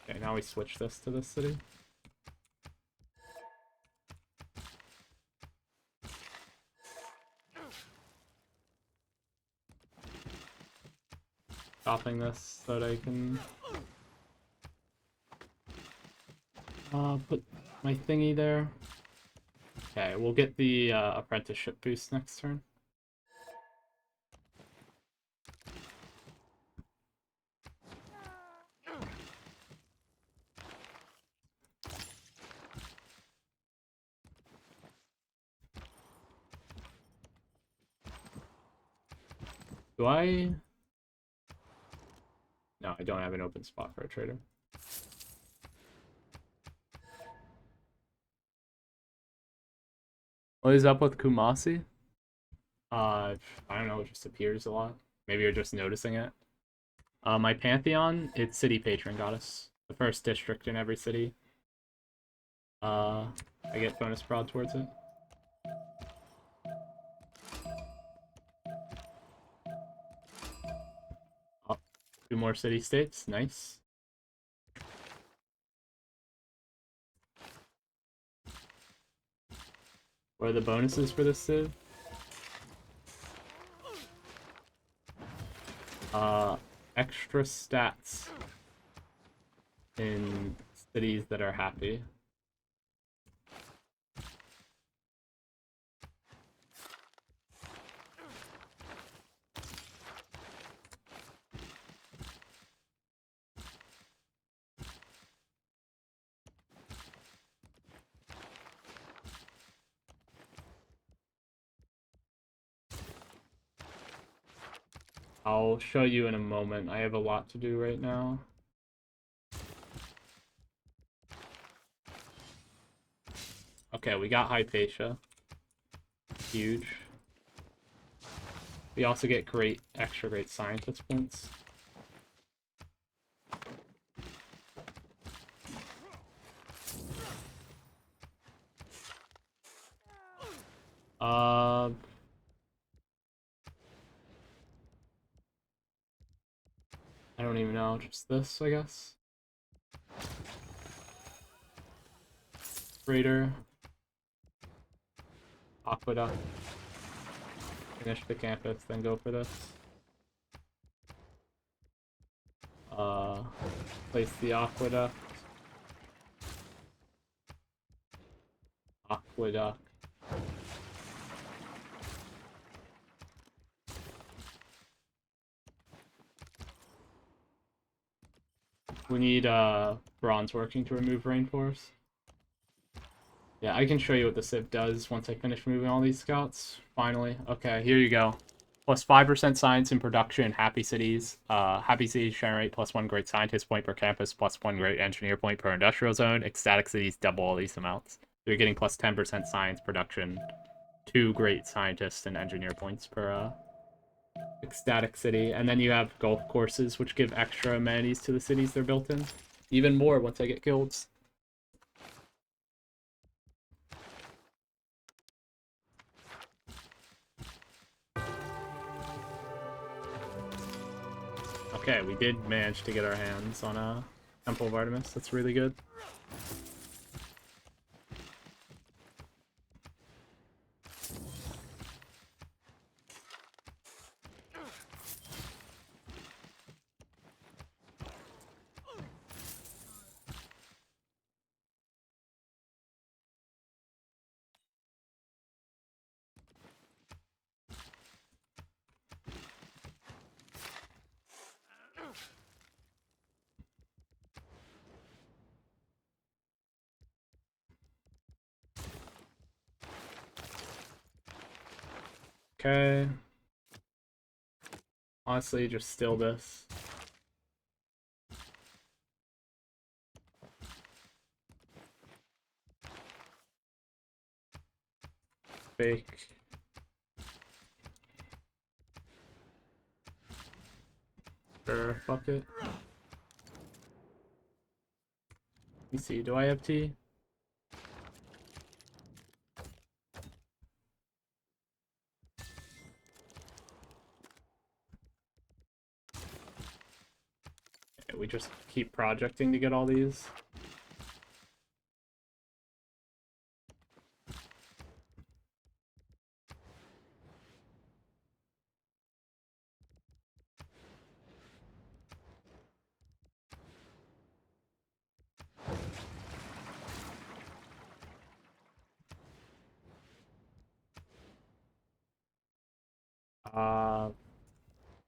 Okay, now we switch this to this city. Chopping this so that I can put my thingy there. Okay, we'll get the apprenticeship boost next turn. Do I? No, I don't have an open spot for a trader. What is up with Kumasi? I don't know, it just appears a lot. Maybe you're just noticing it. My Pantheon, it's City Patron Goddess. The first district in every city. I get bonus prod towards it. Oh, 2 more city states, nice. What are the bonuses for this civ? Extra stats in cities that are happy. I'll show you in a moment. I have a lot to do right now. Okay, we got Hypatia. Huge. We also get extra great scientist points. I don't even know, just this, I guess. Raider. Aqueduct. Finish the campus, then go for this. Place the aqueduct. Aqueduct. We need bronze working to remove rainforest. Yeah, I can show you what the civ does once I finish moving all these scouts. Finally. Okay, here you go. Plus 5% science in production, happy cities. Happy cities generate plus 1 great scientist point per campus, plus 1 great engineer point per industrial zone. Ecstatic cities double all these amounts. You're getting plus 10% science production, 2 great scientists and engineer points per ecstatic city. And then you have golf courses, which give extra amenities to the cities they're built in. Even more once I get guilds. Okay, we did manage to get our hands on a Temple of Artemis. That's really good. Okay. Honestly, just steal this. Fake. Sure, fuck it. Let me see, do I have tea? Okay, we just keep projecting to get all these.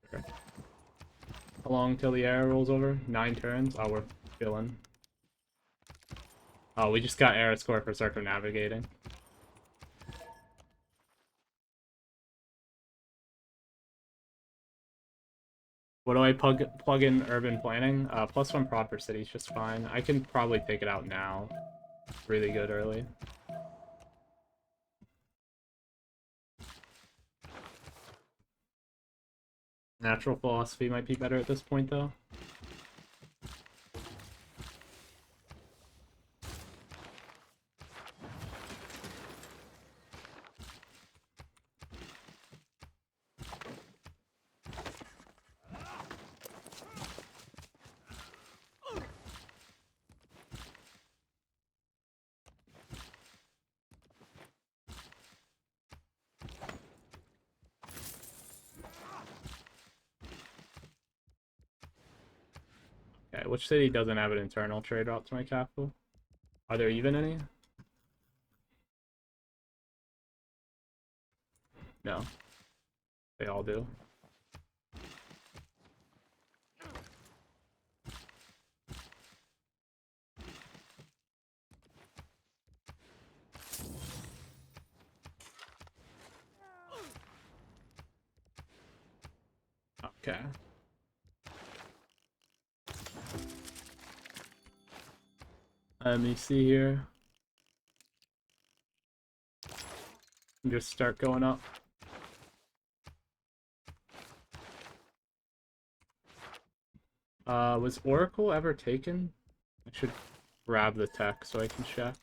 Sure. How long till the era rolls over? 9 turns? Oh, we're chilling. Oh, we just got era score for circumnavigating. What do I plug in urban planning? Plus 1 prod per city is just fine. I can probably take it out now. Really good early. Natural philosophy might be better at this point, though. which city doesn't have an internal trade route to my capital? Are there even any? No. They all do. Okay. Let me see here. Just start going up. Was Oracle ever taken? I should grab the tech so I can check.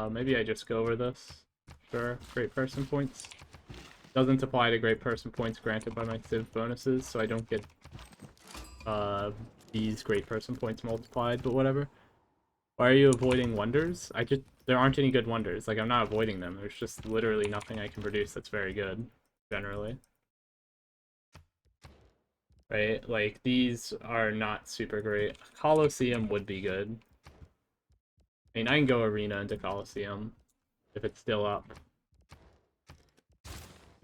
Maybe I just go over this. Sure, great person points. Doesn't apply to great person points granted by my Civ bonuses, so I don't get these great person points multiplied, but whatever. Why are you avoiding wonders? There aren't any good wonders. Like, I'm not avoiding them. There's just literally nothing I can produce that's very good, generally. Right? Like, these are not super great. Colosseum would be good. I mean, I can go Arena into Colosseum if it's still up.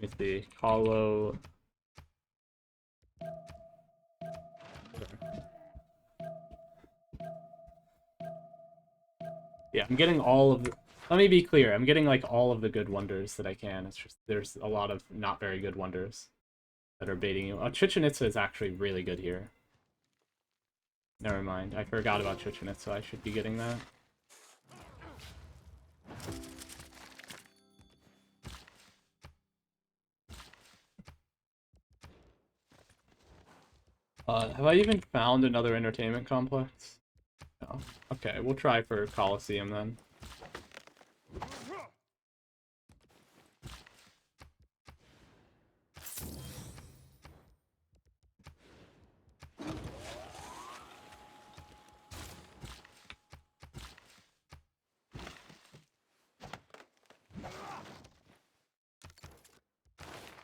Let me see. Colo. Yeah, I'm getting all of the... Let me be clear. I'm getting, like, all of the good wonders that I can. It's just there's a lot of not very good wonders that are baiting you. Oh, Chichen Itza is actually really good here. Never mind. I forgot about Chichen Itza. I should be getting that. Have I even found another entertainment complex? No. Okay, we'll try for Colosseum then.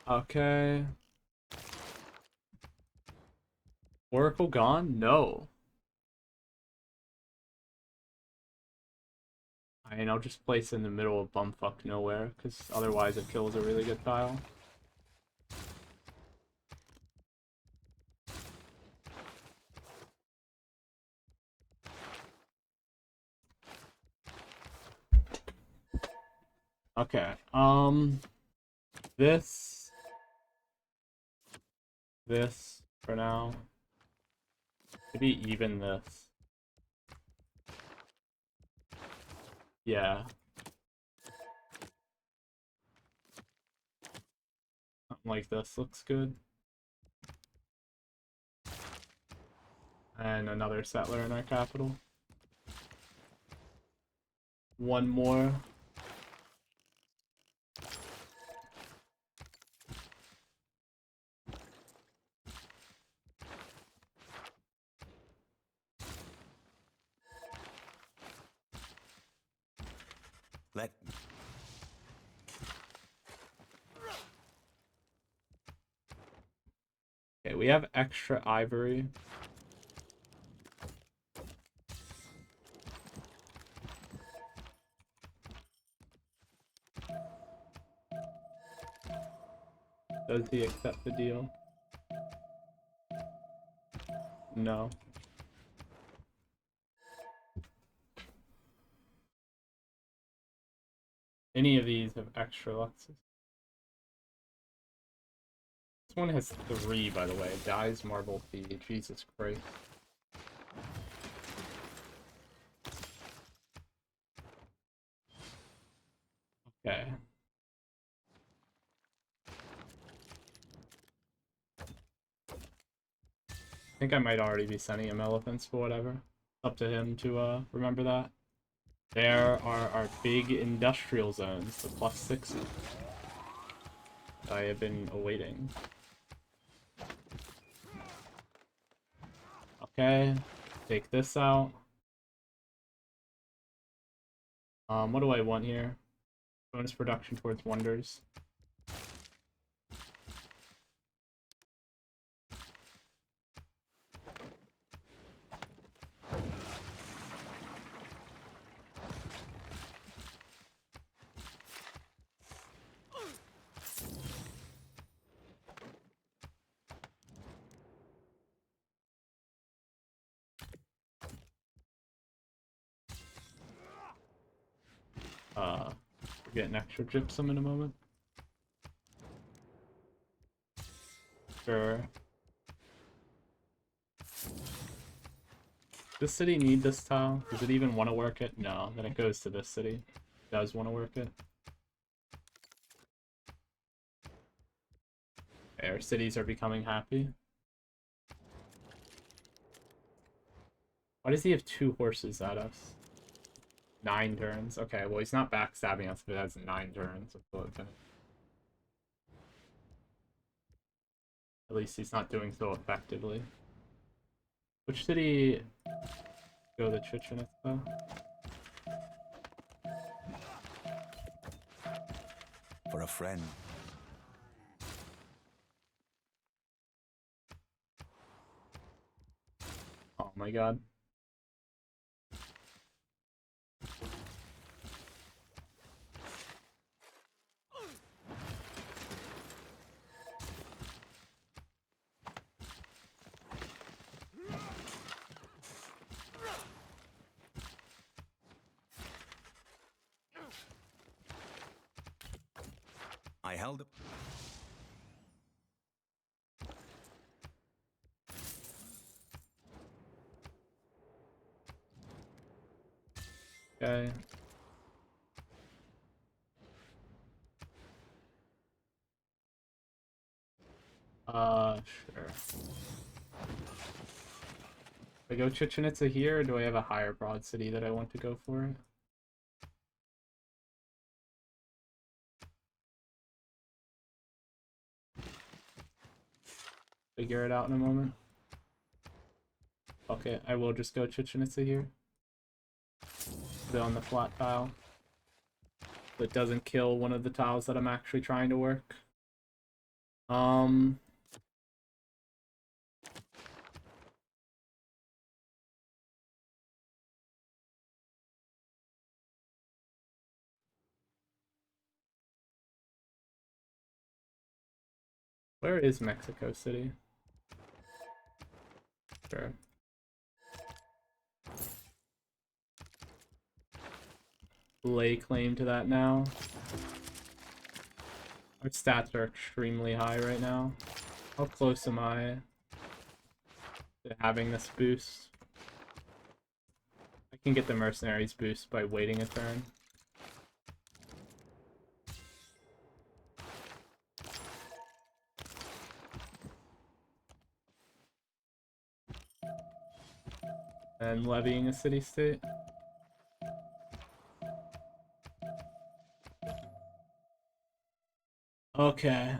Okay. Oracle gone? No. I mean, I'll just place in the middle of bumfuck nowhere, because otherwise it kills a really good tile. Okay, this for now. Maybe even this. Yeah. Something like this looks good. And another settler in our capital. One more. Let Okay, we have extra ivory. Does he accept the deal? No. Any of these have extra luxes. This one has 3, by the way. Dies marble fee. Jesus Christ. Okay. I think I might already be sending him elephants, but whatever. Up to him to remember that. There are our big industrial zones, the +6 that I have been awaiting. Okay, take this out. What do I want here? Bonus production towards wonders. We're getting extra gypsum in a moment. Sure. Does this city need this tile? Does it even want to work it? No, then it goes to this city. It does want to work it. Okay, our cities are becoming happy. Why does he have 2 horses at us? 9 turns. Okay, well he's not backstabbing us if it has 9 turns. At least he's not doing so effectively. Which city go the Chichen Itza? For a friend. Oh my god. I held up. Okay. Sure. Do I go Chichen Itza here, or do I have a higher broad city that I want to go for? Figure it out in a moment. Okay, I will just go Chichen Itza here. Put it on the flat tile. So it doesn't kill one of the tiles that I'm actually trying to work. Where is Mexico City? Sure. Lay claim to that now. Our stats are extremely high right now. How close am I to having this boost? I can get the mercenaries boost by waiting a turn. And levying a city-state. Okay.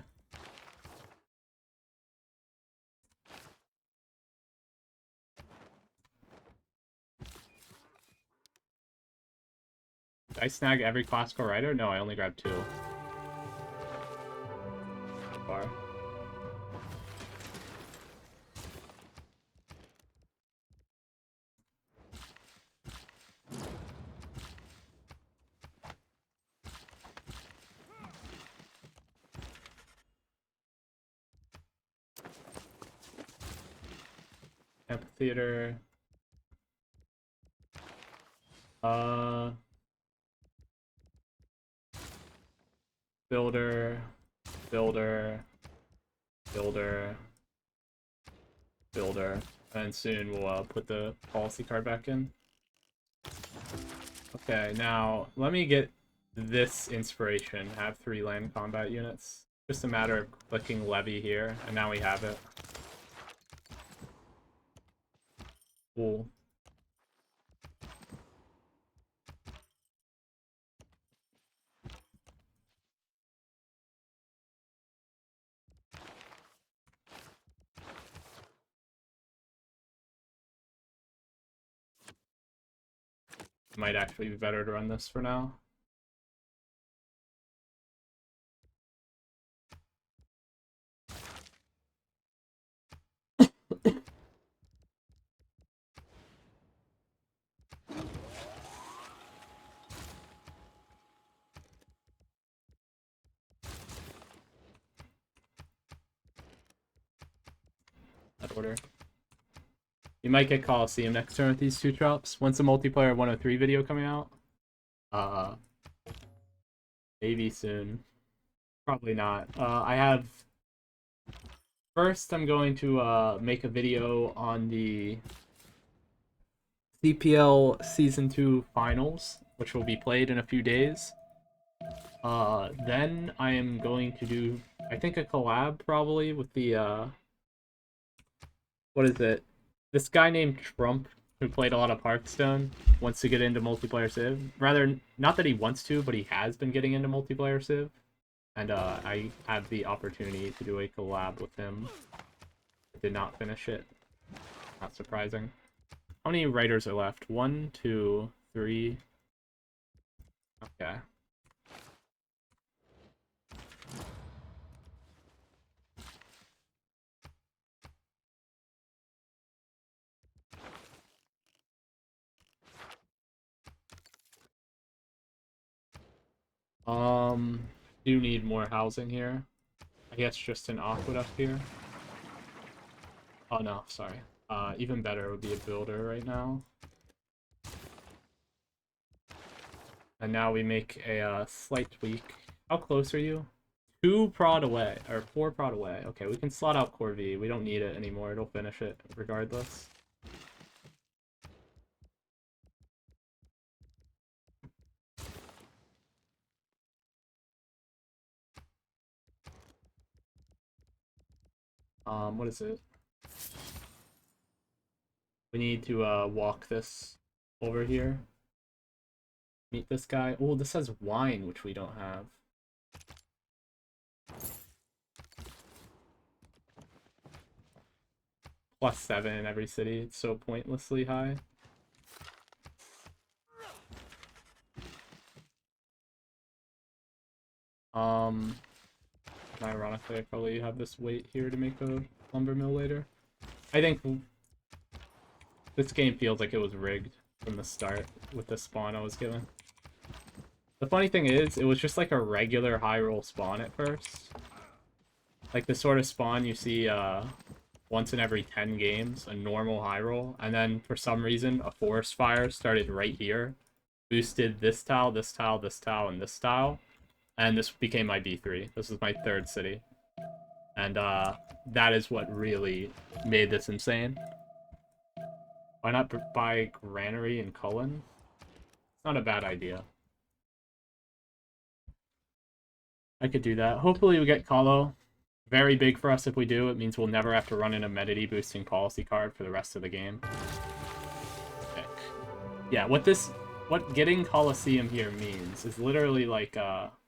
Did I snag every classical writer? No, I only grabbed 2. So far. Amphitheater. Builder, builder, builder, builder, and soon we'll put the policy card back in. Okay, now let me get this inspiration. Have 3 land combat units. Just a matter of clicking levy here, and now we have it. Cool. Might actually be better to run this for now. that order. You might get Coliseum next turn with these 2 drops. When's the multiplayer 103 video coming out? Maybe soon. Probably not. I have... First, I'm going to make a video on the CPL Season 2 Finals, which will be played in a few days. Then I am going to do, I think, a collab probably with the, what is it? This guy named Trump, who played a lot of Hearthstone, wants to get into multiplayer Civ. Rather, not that he wants to, but he has been getting into multiplayer Civ. And I had the opportunity to do a collab with him. I did not finish it. Not surprising. How many writers are left? 1, 2, 3. Okay. Do need more housing here. I guess just an aqueduct here. Oh no, sorry. Even better would be a builder right now. And now we make a slight tweak. How close are you? 2 prod away, or 4 prod away. Okay, we can slot out Core V. We don't need it anymore. It'll finish it regardless. What is it? We need to walk this over here. Meet this guy. Oh, this has wine, which we don't have. +7 in every city. It's so pointlessly high. Ironically, I probably have this weight here to make a lumber mill later. I think this game feels like it was rigged from the start with the spawn I was given. The funny thing is, it was just like a regular high roll spawn at first. Like the sort of spawn you see once in every 10 games, a normal high roll, and then for some reason a forest fire started right here, boosted this tile, this tile, this tile, and this tile, and this became my B3. This is my 3rd city. And that is what really made this insane. Why not buy Granary and Cullen? It's not a bad idea. I could do that. Hopefully we get Colo. Very big for us if we do. It means we'll never have to run an amenity boosting policy card for the rest of the game. Pick. Yeah, what getting Coliseum here means is literally like,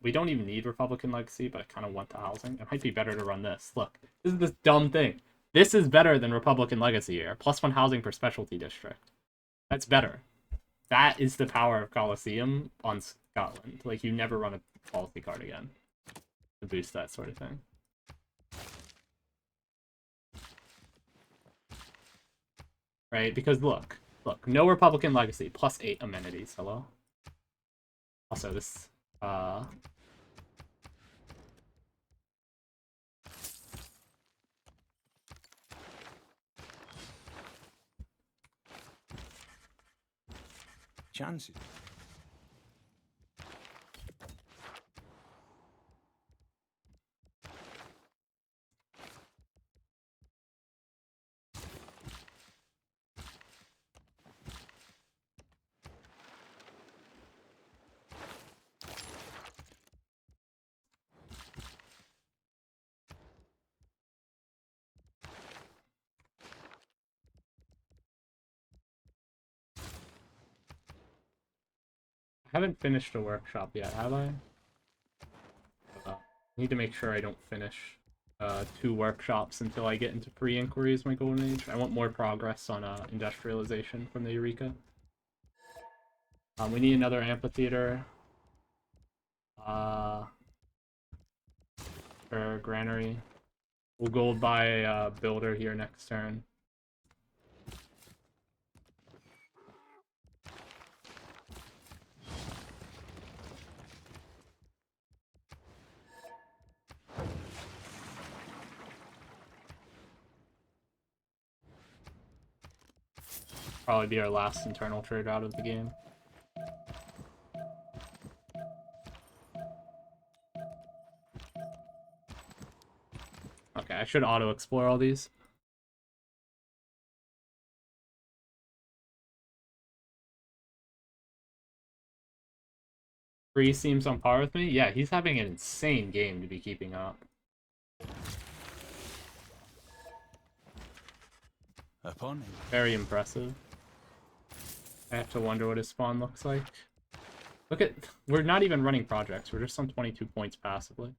we don't even need Republican Legacy, but I kind of want the housing. It might be better to run this. Look, this is this dumb thing. This is better than Republican Legacy here. +1 housing per specialty district. That's better. That is the power of Coliseum on Scotland. Like, you never run a policy card again to boost that sort of thing. Right? Because look, no Republican Legacy, +8 amenities. Hello? Also, this, Chances. I haven't finished a workshop yet, have I? I need to make sure I don't finish 2 workshops until I get into pre-inquiry as my golden age. I want more progress on industrialization from the Eureka. We need another amphitheater. For Granary. We'll gold buy a builder here next turn. probably be our last internal trade out of the game. Okay, I should auto-explore all these. Free seems on par with me? Yeah, he's having an insane game to be keeping up. Upon Very impressive. I have to wonder what his spawn looks like. Look at... We're not even running projects. We're just on 22 points passively.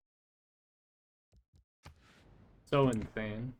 So insane.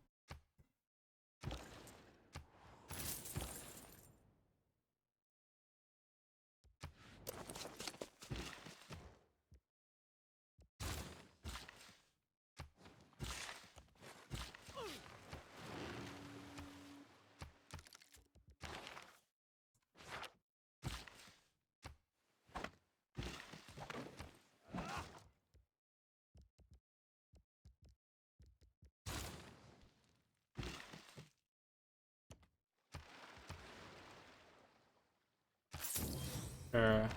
Sure.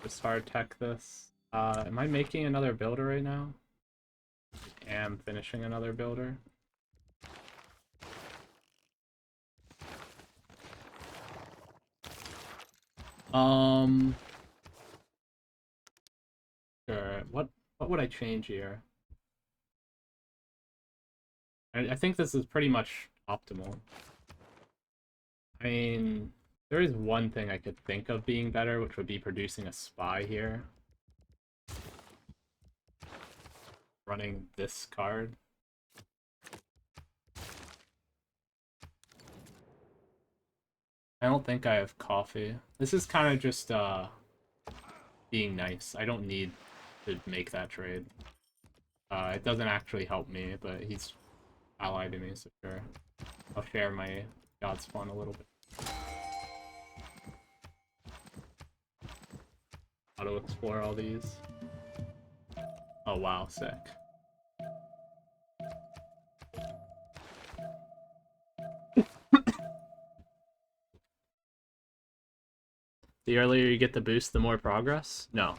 Just hard tech this. Am I making another builder right now? I am finishing another builder. Sure. What would I change here? I think this is pretty much optimal. I mean, there is one thing I could think of being better, which would be producing a spy here. Running this card. I don't think I have coffee. This is kind of just being nice. I don't need to make that trade. It doesn't actually help me, but he's allied to me, so sure. I'll share my god spawn a little bit. Auto explore all these. Oh wow, sick. The earlier you get the boost, the more progress? No.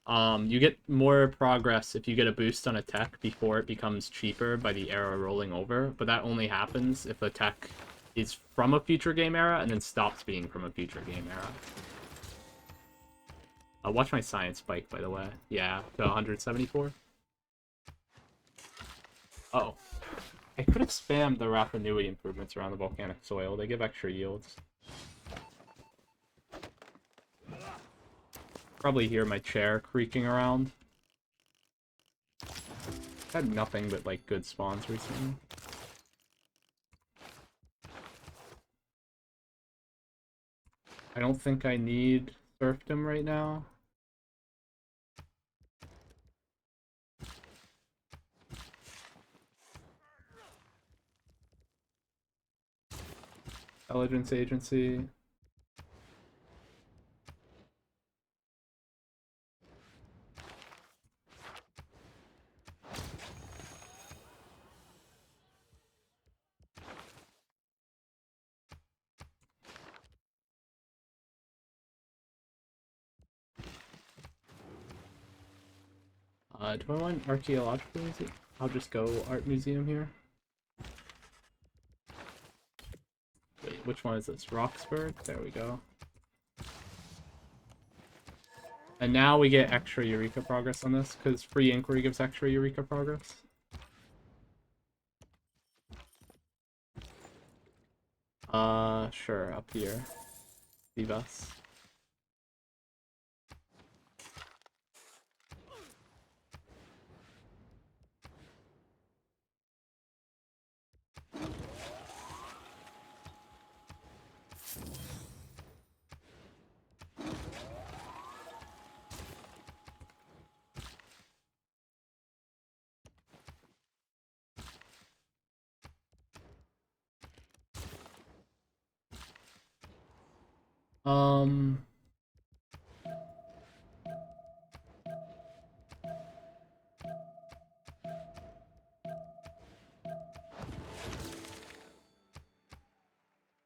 You get more progress if you get a boost on a tech before it becomes cheaper by the era rolling over, but that only happens if the tech is from a future game era and then stops being from a future game era. Watch my science spike, by the way. Yeah, to 174. Uh-oh. I could have spammed the Raffinui improvements around the volcanic soil. They give extra yields. Probably hear my chair creaking around. I've had nothing but, like, good spawns recently. I don't think I need serfdom right now. Intelligence agency. Do I want archaeological museum? I'll just go art museum here. Wait, which one is this? Roxburgh? There we go. And now we get extra Eureka progress on this, because free inquiry gives extra Eureka progress. Sure, up here. Leave us.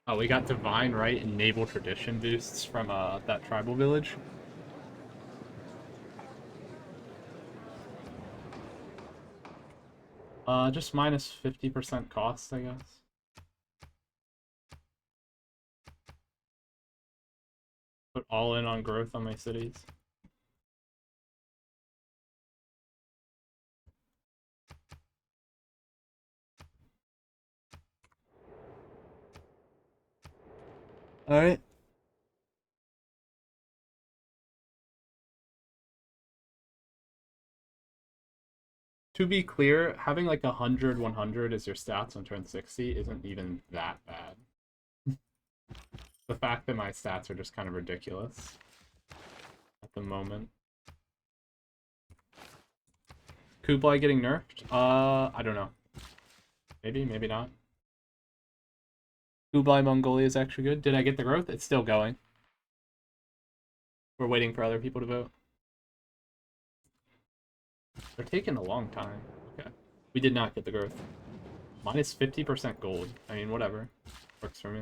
Oh, we got divine right and naval tradition boosts from that tribal village. Just minus 50% cost, I guess. Put all in on growth on my cities. Alright. To be clear, having like 100, 100 as your stats on turn 60 isn't even that bad. The fact that my stats are just kind of ridiculous at the moment. Kublai getting nerfed? I don't know. Maybe, maybe not. Kublai Mongolia is actually good. Did I get the growth? It's still going. We're waiting for other people to vote. They're taking a long time. Okay. We did not get the growth. Minus 50% gold. I mean, whatever. Works for me.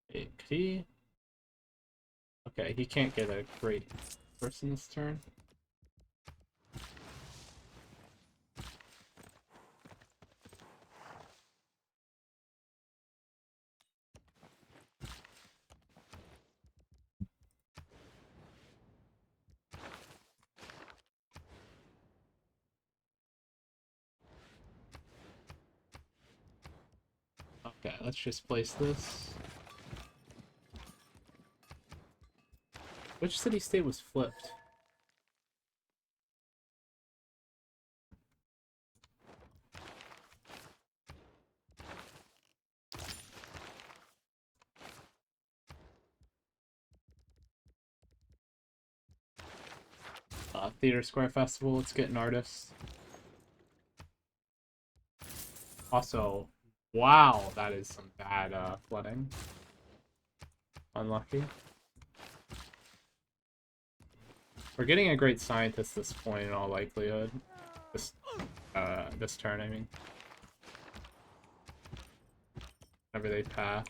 Could he? Okay, he can't get a great person this turn. Okay, let's just place this. Which city-state was flipped? Theater Square Festival, let's get an artist. Also, wow, that is some bad flooding. Unlucky. We're getting a great scientist this point in all likelihood. This turn, I mean. Whenever they pass.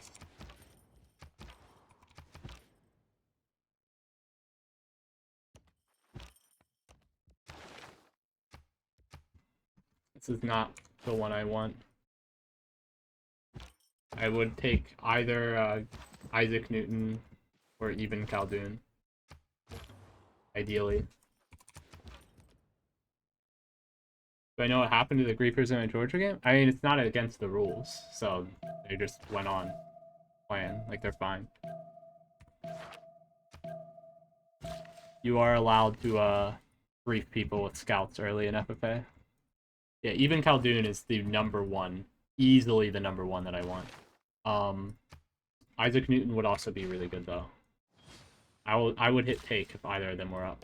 This is not the one I want. I would take either Isaac Newton or even Khaldun. Ideally. Do I know what happened to the Griefers in a Georgia game? I mean, it's not against the rules, so they just went on playing. Like, they're fine. You are allowed to brief people with scouts early in FFA. Yeah, even Khaldun is the number one. Easily the number one that I want. Isaac Newton would also be really good, though. I would hit take if either of them were up.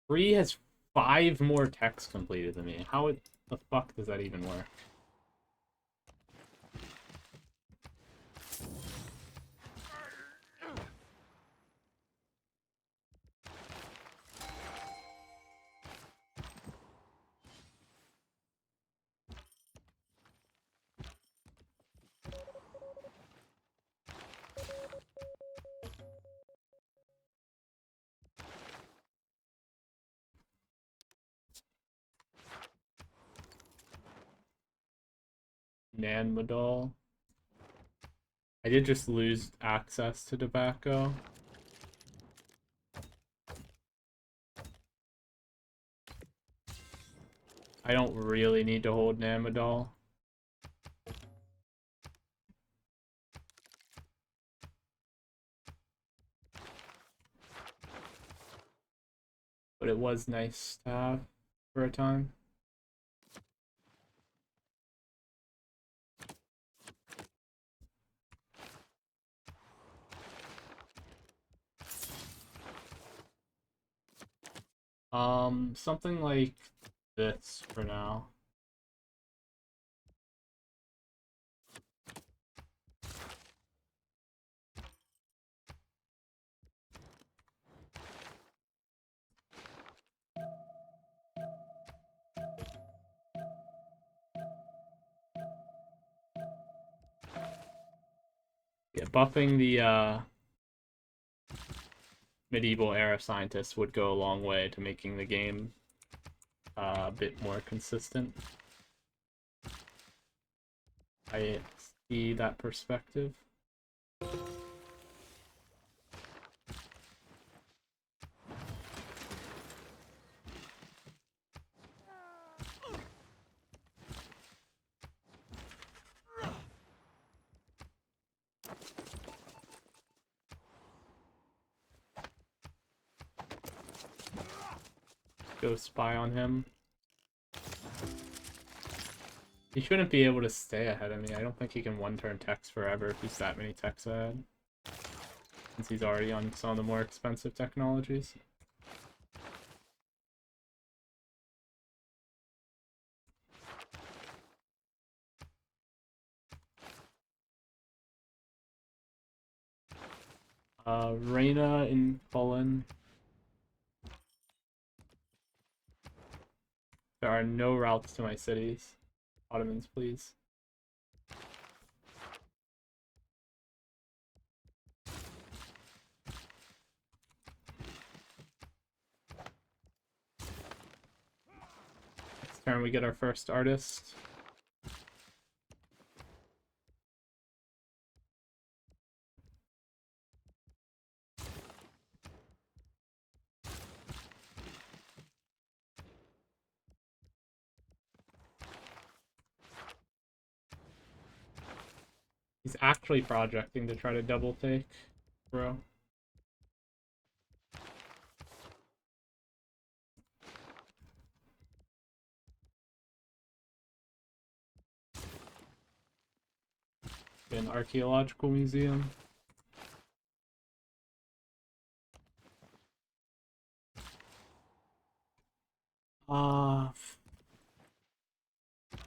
Bree has 5 more texts completed than me. How the fuck does that even work? Nanmadol. I did just lose access to tobacco. I don't really need to hold Nanmadol. But it was nice to have for a time. Something like this for now. Yeah, buffing the medieval era scientists would go a long way to making the game a bit more consistent. I see that perspective. Go spy on him. He shouldn't be able to stay ahead of me. I don't think he can one-turn techs forever if he's that many techs ahead. Since he's already on some of the more expensive technologies. Reina in Poland. There are no routes to my cities. Ottomans, please. Next turn we get our first artist. He's actually projecting to try to double take, bro. An archaeological museum.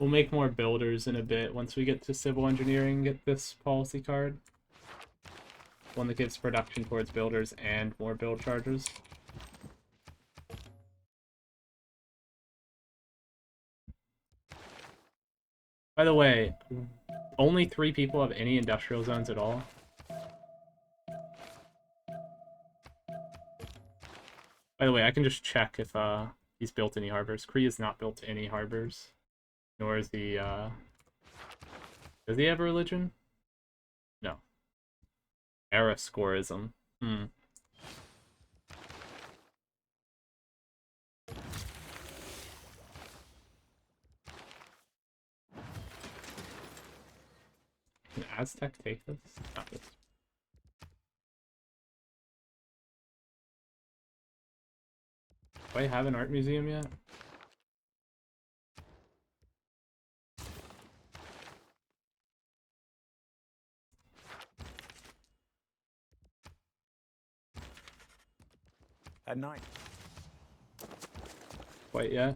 We'll make more builders in a bit once we get to civil engineering, get this policy card. One that gives production towards builders and more build charges. By the way, only 3 people have any industrial zones at all. By the way, I can just check if he's built any harbors. Kree has not built any harbors. Nor is he, does he have a religion? No. Arascorism. Can Aztec take this? Not this. Do I have an art museum yet? At night. Quite yet.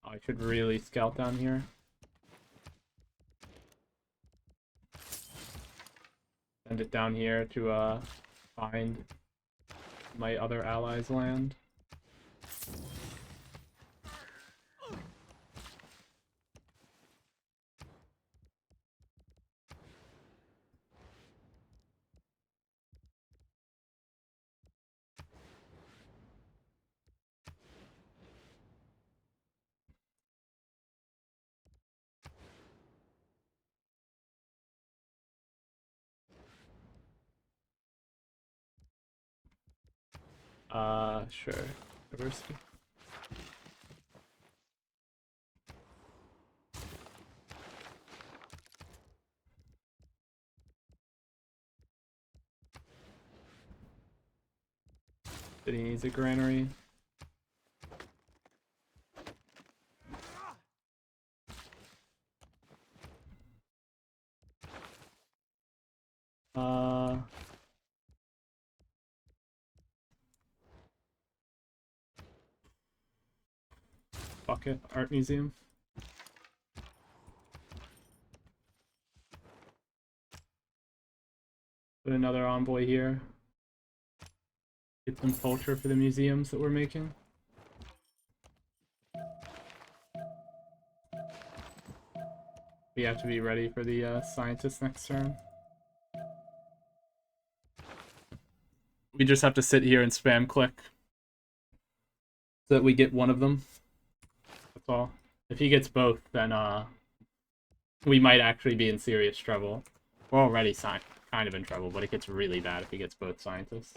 Oh, I should really scout down here. Send it down here to find my other allies' land. Sure. Diversity. City needs a granary. Fuck it. Art museum. Put another envoy here. Get some culture for the museums that we're making. We have to be ready for the scientists next turn. We just have to sit here and spam click so that we get one of them. That's all. If he gets both, then we might actually be in serious trouble. We're already kind of in trouble, but it gets really bad if he gets both scientists.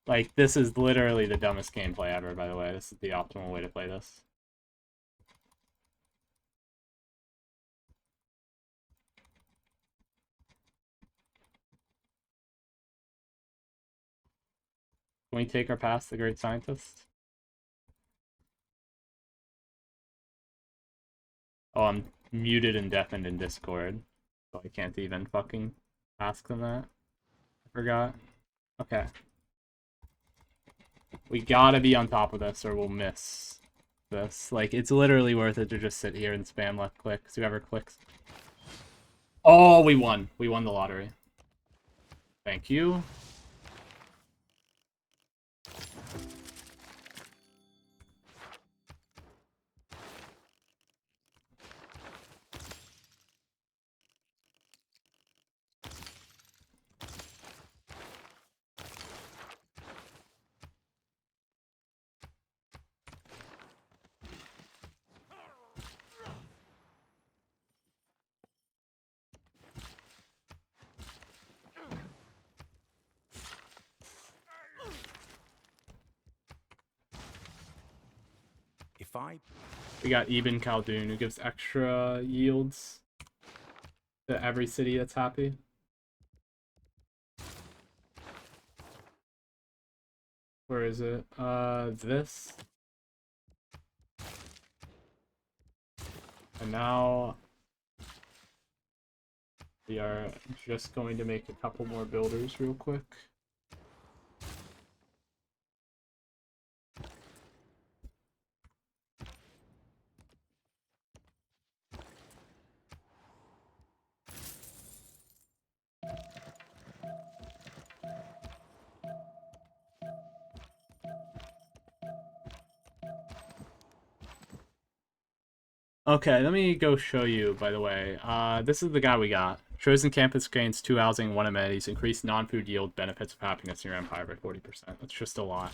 Like, this is literally the dumbest gameplay ever, by the way. This is the optimal way to play this. Can we take our pass, the great scientist? Oh, I'm muted and deafened in Discord, so I can't even fucking ask them that. I forgot. Okay. We gotta be on top of this or we'll miss this. Like, it's literally worth it to just sit here and spam left click. So whoever clicks. Oh, we won. We won the lottery. Thank you. We got Ibn Khaldun, who gives extra yields to every city that's happy. Where is it? This. And now we are just going to make a couple more builders real quick. Okay, let me go show you, by the way. This is the guy we got. Chosen campus gains 2 housing, 1 amenities, increased non-food yield, benefits of happiness in your empire by 40%. That's just a lot.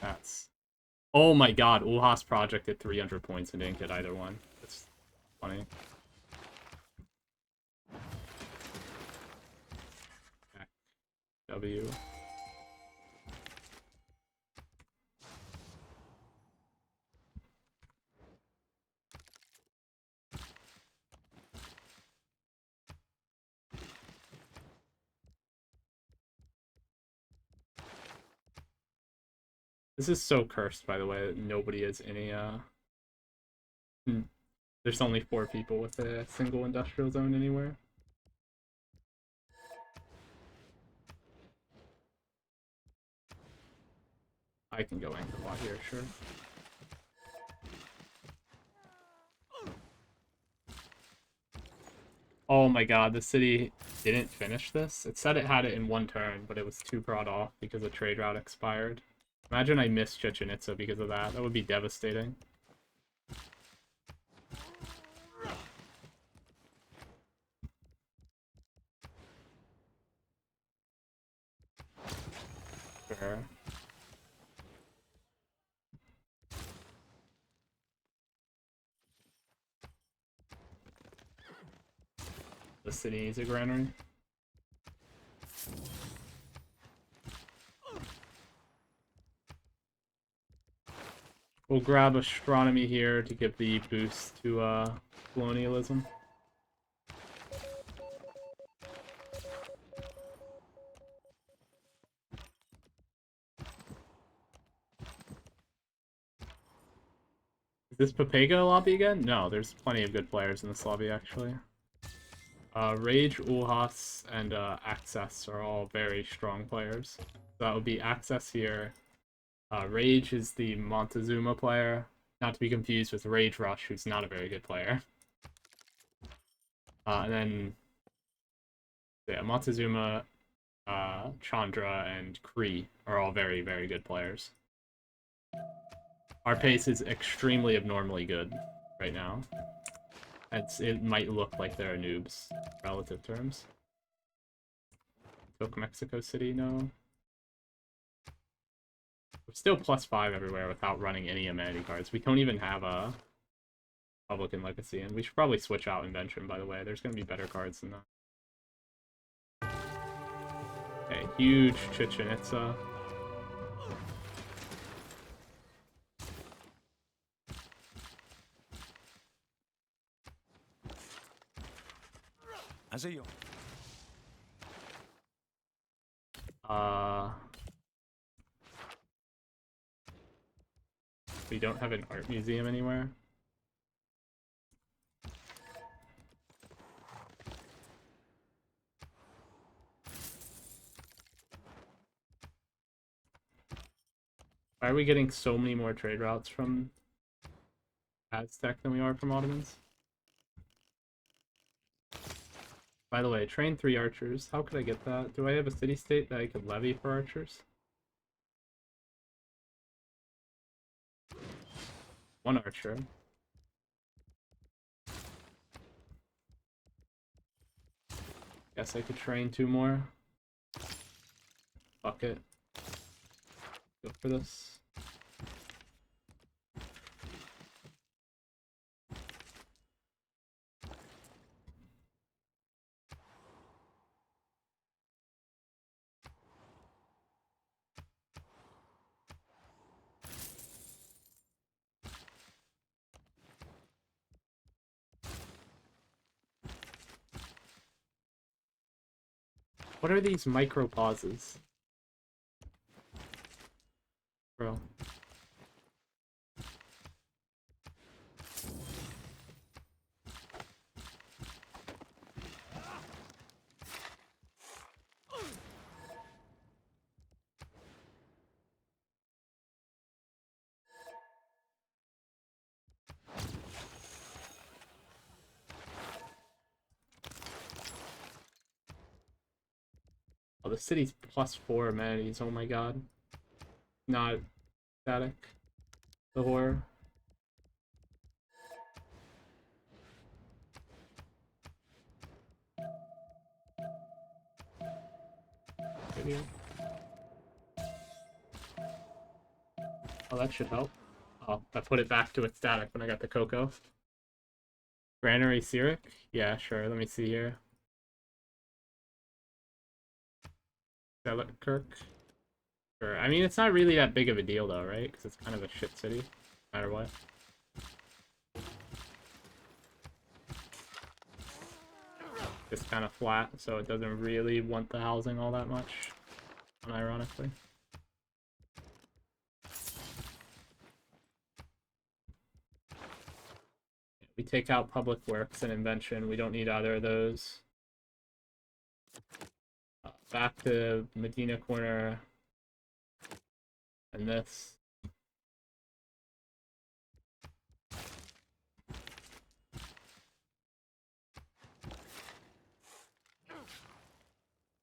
That's... Oh my god, Ulhas project at 300 points and didn't get either one. That's funny. W. This is so cursed, by the way, that nobody has any, There's only 4 people with a single industrial zone anywhere. I can go anchor lot here, sure. Oh my god, the city didn't finish this. It said it had it in 1 turn, but it was too broad off because the trade route expired. Imagine I missed Chichen Itza because of that. That would be devastating. Sure. The city needs a granary. We'll grab astronomy here to give the boost to colonialism. Is this Papago lobby again? No, there's plenty of good players in this lobby actually. Rage, Ulhas, and Access are all very strong players. So that would be Access here. Rage is the Montezuma player, not to be confused with Rage Rush, who's not a very good player. And then, yeah, Montezuma, Chandra, and Kree are all very, very good players. Our pace is extremely abnormally good right now. It might look like they're noobs, in relative terms. Took Mexico City, no. We're still +5 everywhere without running any amenity cards. We don't even have a Republican Legacy, and we should probably switch out Invention, by the way. There's going to be better cards than that. Okay, huge Chichen Itza. As a young. We don't have an art museum anywhere. Why are we getting so many more trade routes from Aztec than we are from Ottomans? By the way, train 3 archers. How could I get that? Do I have a city-state that I could levy for archers? 1 archer. Guess I could train 2 more. Fuck it. Go for this. What are these micro pauses? Bro. Oh, the city's +4 amenities, oh my god. Not static. The horror. Video. Oh, that should help. Oh, I put it back to its static when I got the cocoa. Granary Cyric? Yeah, sure, let me see here. Kirk. Sure. I mean, it's not really that big of a deal, though, right? Because it's kind of a shit city, no matter what. Just kind of flat, so it doesn't really want the housing all that much, unironically. We take out Public Works and Invention. We don't need either of those. Back to Medina Corner. And this.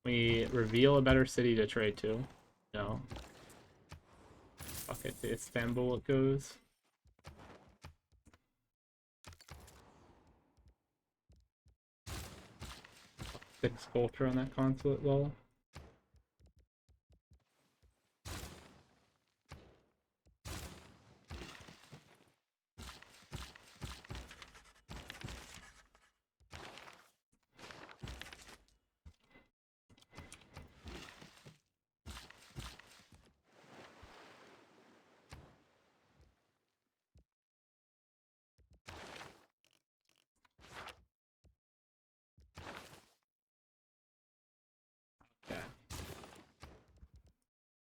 We reveal a better city to trade to. No. Fuck it, to Istanbul it goes. Six culture on that consulate wall.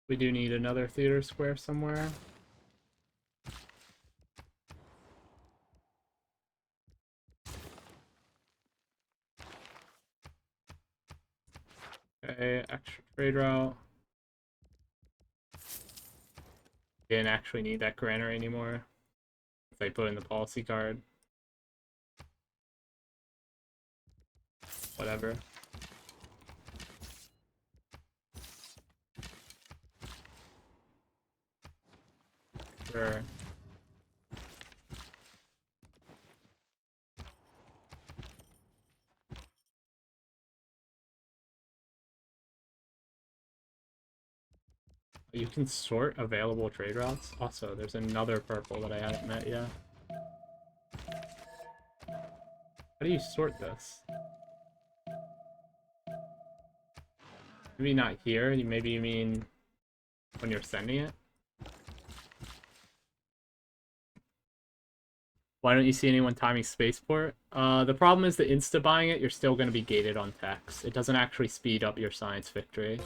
We do need another theater square somewhere. Okay, extra trade route. Didn't actually need that granary anymore. If I put in the policy card. Whatever. Sure. You can sort available trade routes. Also, there's another purple that I haven't met yet. How do you sort this? Maybe not here. Maybe you mean when you're sending it? Why don't you see anyone timing spaceport? The problem is that insta buying it, you're still going to be gated on tax. It doesn't actually speed up your science victory.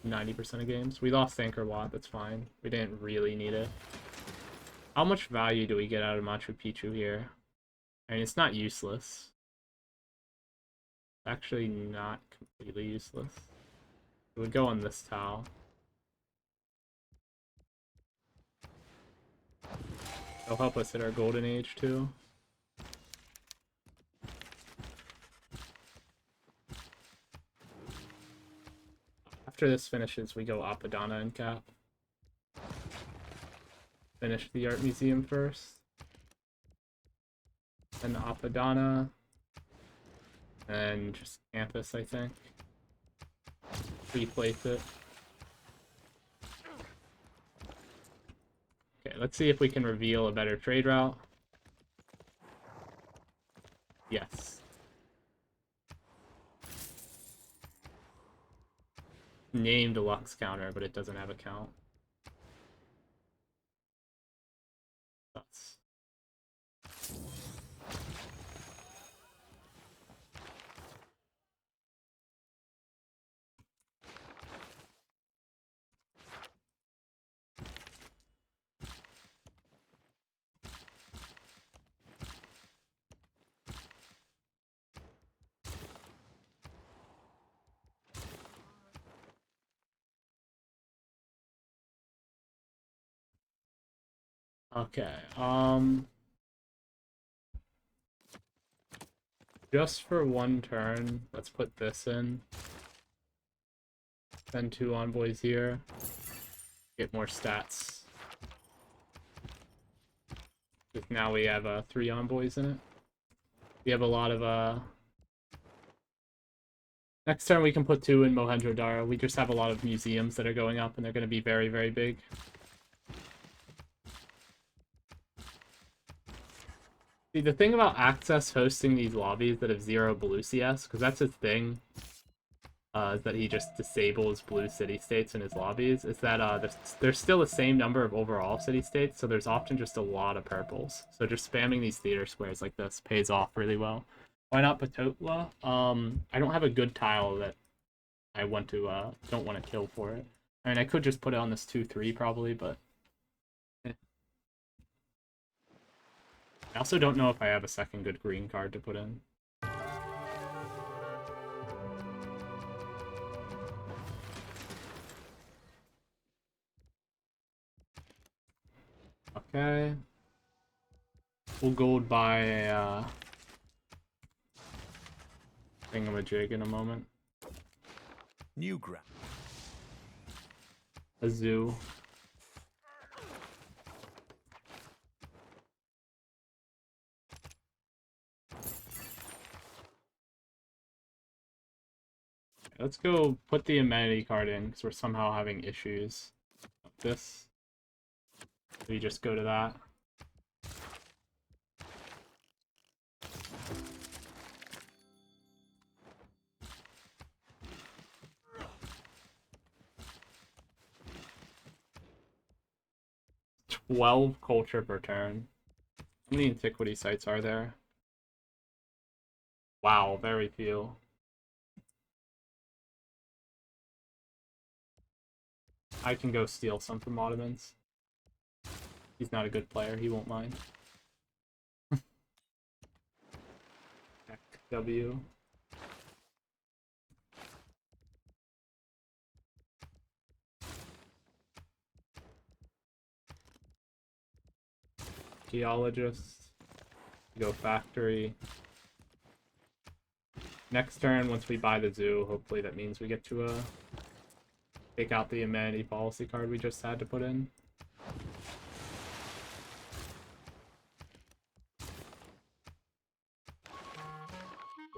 90% of games. We lost Anchor Watt, that's fine. We didn't really need it. How much value do we get out of Machu Picchu here? I mean, it's not useless. Actually not completely useless. It would go on this tile. It'll help us hit our golden age too. After this finishes, we go Apadana and cap. Finish the art museum first. Then Apadana. And just campus, I think. Replace it. Okay, let's see if we can reveal a better trade route. Yes. Named Lux counter, but it doesn't have a count. That's... Okay, just for one turn, let's put this in. Send 2 envoys here. Get more stats. Because now we have 3 envoys in it. We have a lot of next turn we can put 2 in Mohenjo-Daro. We just have a lot of museums that are going up and they're going to be very, very big. See, the thing about Access hosting these lobbies that have 0 blue CS, because that's his thing, is that he just disables blue city-states in his lobbies, is that there's still the same number of overall city-states, so there's often just a lot of purples. So just spamming these theater squares like this pays off really well. Why not Patotla? I don't have a good tile that I want to, don't want to kill for it. I mean, I could just put it on this 2-3 probably, but... I also don't know if I have a second good green card to put in. Okay. We'll gold buy a thingamajig in a moment. New ground. A zoo. Let's go put the amenity card in because we're somehow having issues with this. We just go to that. $12 culture per turn. How many antiquity sites are there? Wow, very few. I can go steal some from Ottomans. He's not a good player, he won't mind. W. Geologist. Go factory. Next turn, once we buy the zoo, hopefully that means we get to take out the amenity policy card we just had to put in.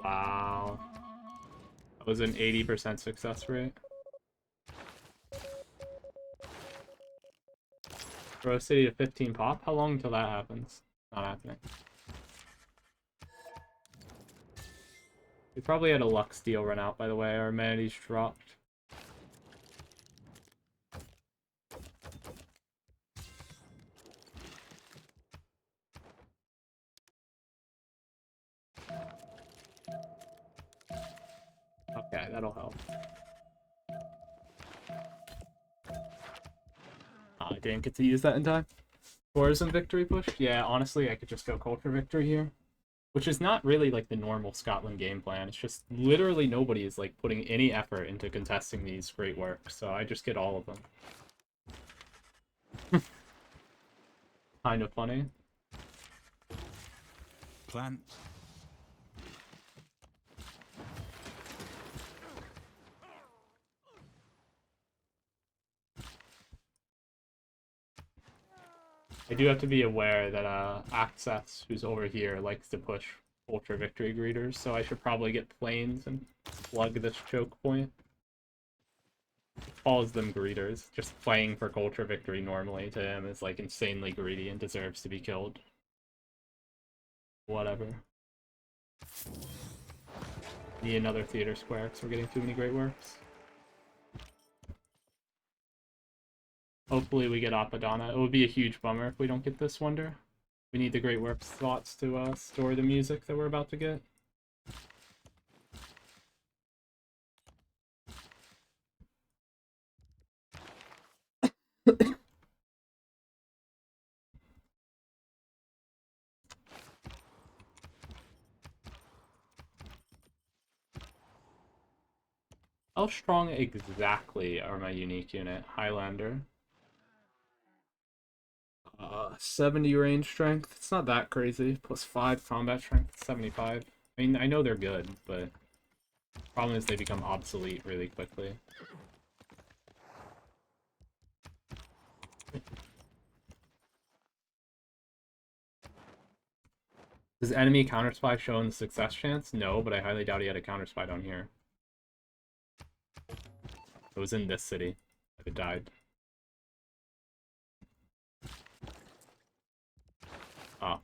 Wow. That was an 80% success rate. Throw City to 15 pop? How long until that happens? Not happening. We probably had a luck steal run out, by the way. Our amenities dropped. Okay, that'll help. I didn't get to use that in time. Tourism victory push? Yeah, honestly, I could just go culture victory here. Which is not really like the normal Scotland game plan. It's just literally nobody is like putting any effort into contesting these great works, so I just get all of them. Kind of funny. Plant. I do have to be aware that Access, who's over here, likes to push Ultra Victory greeters, so I should probably get planes and plug this choke point. Calls them greeters. Just playing for Ultra Victory normally to him is like insanely greedy and deserves to be killed. Whatever. Need another theater square because we're getting too many great works. Hopefully we get Apadana. It would be a huge bummer if we don't get this wonder. We need the great work slots to store the music that we're about to get. How strong exactly are my unique unit? Highlander. 70 range strength. It's not that crazy. Plus 5 combat strength. 75. I mean, I know they're good, but the problem is they become obsolete really quickly. Does enemy counterspy show in the success chance? No, but I highly doubt he had a counterspy down here. It was in this city. It died. Oh.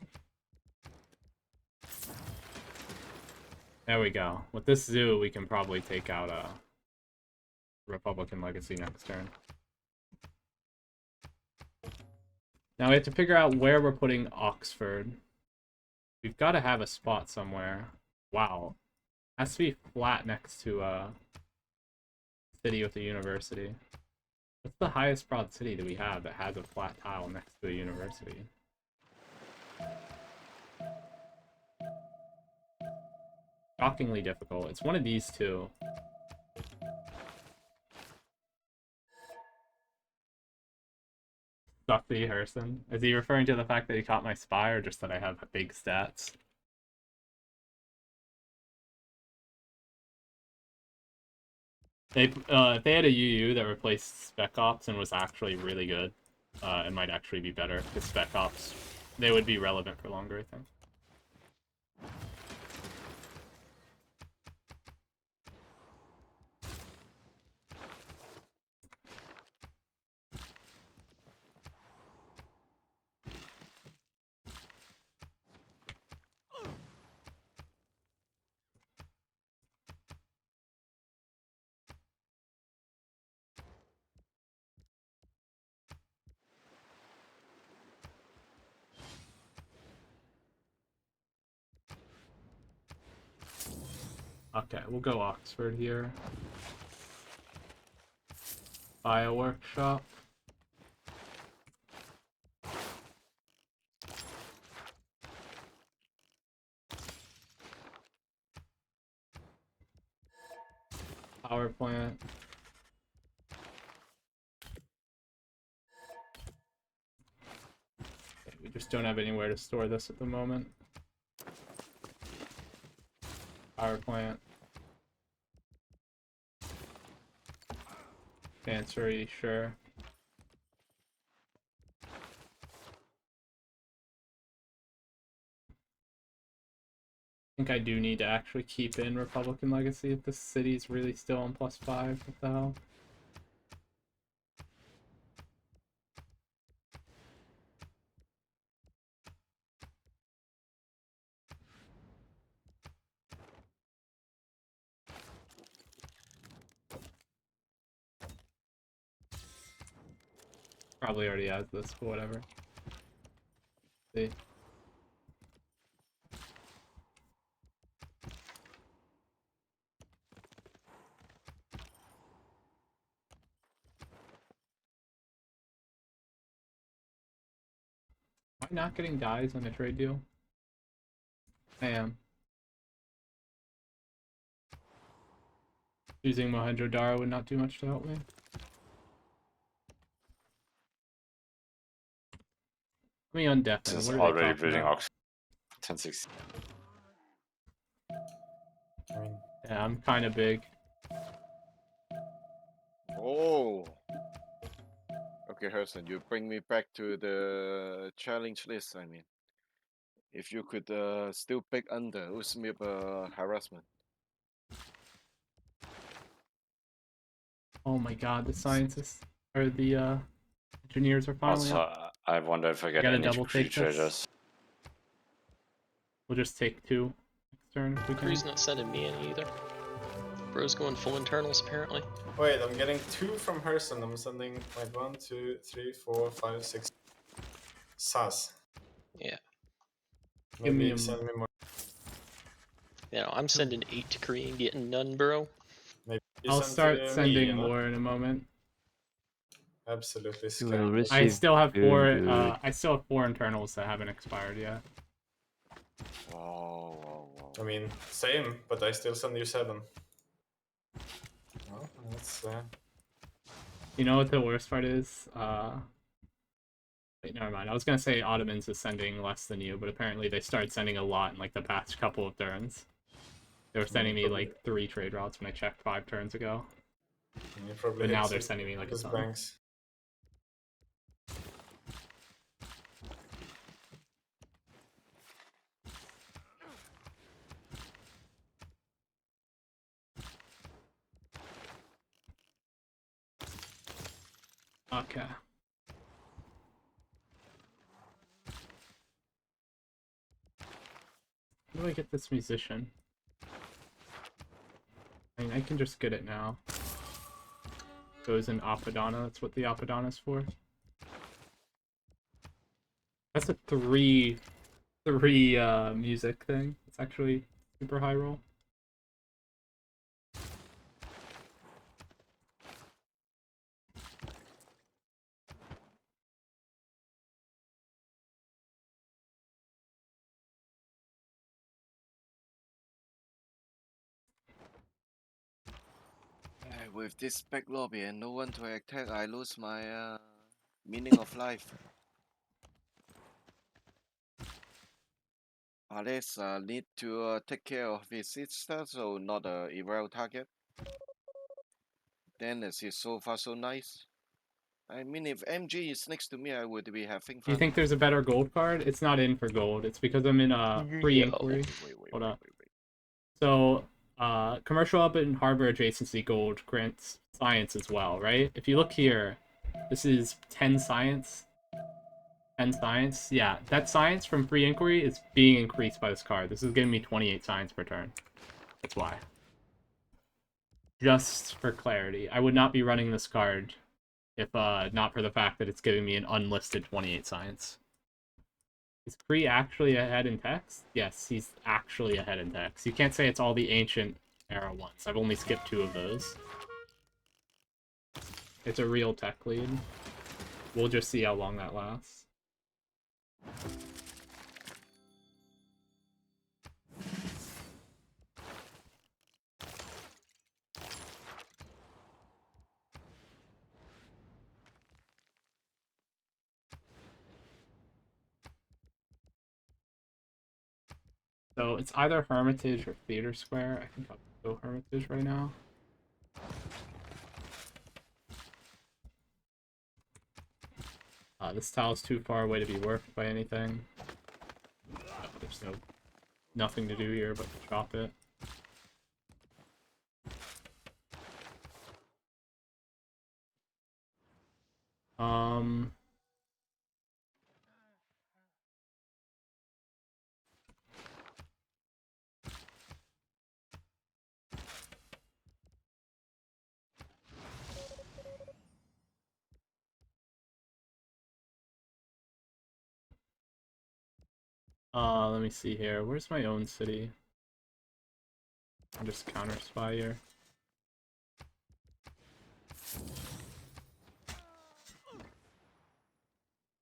There we go. With this zoo, we can probably take out a Republican Legacy next turn. Now we have to figure out where we're putting Oxford. We've got to have a spot somewhere. Wow. Has to be flat next to a city with a university. What's the highest prod city that we have that has a flat tile next to a university? Shockingly difficult. It's one of these two. Stuffy Herson. Is he referring to the fact that he caught my spy or just that I have big stats? If they had a UU that replaced Spec Ops and was actually really good, it might actually be better, because Spec Ops, they would be relevant for longer, I think. Okay, we'll go Oxford here. Buy a workshop. Power plant. Okay, we just don't have anywhere to store this at the moment. Power plant. Chancery, sure. I think I do need to actually keep in Republican Legacy if this city's really still on +5. What the hell? Probably already has this, but whatever. See. Am I not getting dies on a trade deal? I am. Using Mohenjo-Daro would not do much to help me. I mean, undeafen. This is What are they already talking building about? Ox 1060. I mean, Yeah, I'm kind of big. Oh. Okay, Herson, you bring me back to the challenge list. I mean, if you could still pick under Usmip harassment. Oh my god, the scientists or the engineers are finally Also, up. I wonder if I get Gotta any double take this. pre-traders. We'll just take 2 next turn if we can. Crew's not sending me any either. Bro's going full internals apparently. wait, I'm getting 2 from Herson. I'm sending like 1, 2, 3, 4, 5, 6. SAS. Yeah. Give me Maybe a- send me more. You know, I'm sending 8 to Korea and getting none, bro. Maybe you I'll send start to me, sending you know? more in a moment. Absolutely You will scam. receive I still have good, 4. good. I still have 4 internals that haven't expired yet. Whoa, whoa, whoa. I mean, same, but I still send you 7. Well, that's You know what the worst part is? Wait, never mind. I was gonna say Ottomans is sending less than you, but apparently they started sending a lot in like the past couple of turns. They were sending me like 3 trade routes when I checked 5 turns ago. you probably But hit now they're some- sending me like a those ton. banks. Okay. How do I get this musician? I mean, I can just get it now. Goes in Apadana. That's what the Apadana's for. That's a 3 music thing. It's actually super high roll. With this back lobby and no one to attack, I lose my meaning of life. Alex need to take care of his sister, so not a evil target. Dennis is so far so nice. I mean, if MG is next to me, I would be having Do you fun. think there's a better gold card? It's not in for gold. It's because I'm in free Yo. inquiry. Wait, Hold up. wait. So, commercial up and harbor adjacency gold grants science as well, right? If you look here, this is 10 science. 10 science. Yeah, that science from free inquiry is being increased by this card. This is giving me 28 science per turn. That's why. Just for clarity. I would not be running this card if not for the fact that it's giving me an unlisted 28 science. Is Kree actually ahead in text? Yes, he's actually ahead in text. You can't say it's all the ancient era ones. I've only skipped 2 of those. It's a real tech lead. We'll just see how long that lasts. So it's either Hermitage or Theater Square. I think I'll go Hermitage right now. This tile's too far away to be worked by anything. There's nothing to do here but to chop it. Let me see here. Where's my own city? I'll just counter spy here.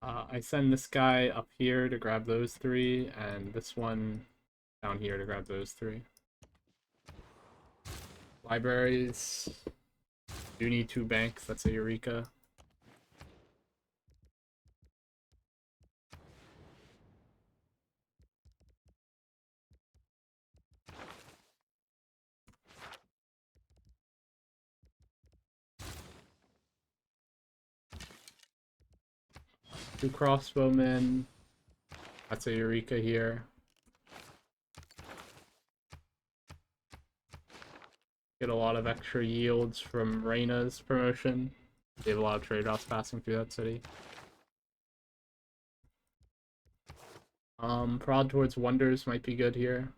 I send this guy up here to grab those three, and this one down here to grab those three. Libraries. Do need 2 banks, that's a Eureka. Two crossbowmen. That's a Eureka here. Get a lot of extra yields from Reyna's promotion. They have a lot of trade-offs passing through that city. Prod towards Wonders might be good here.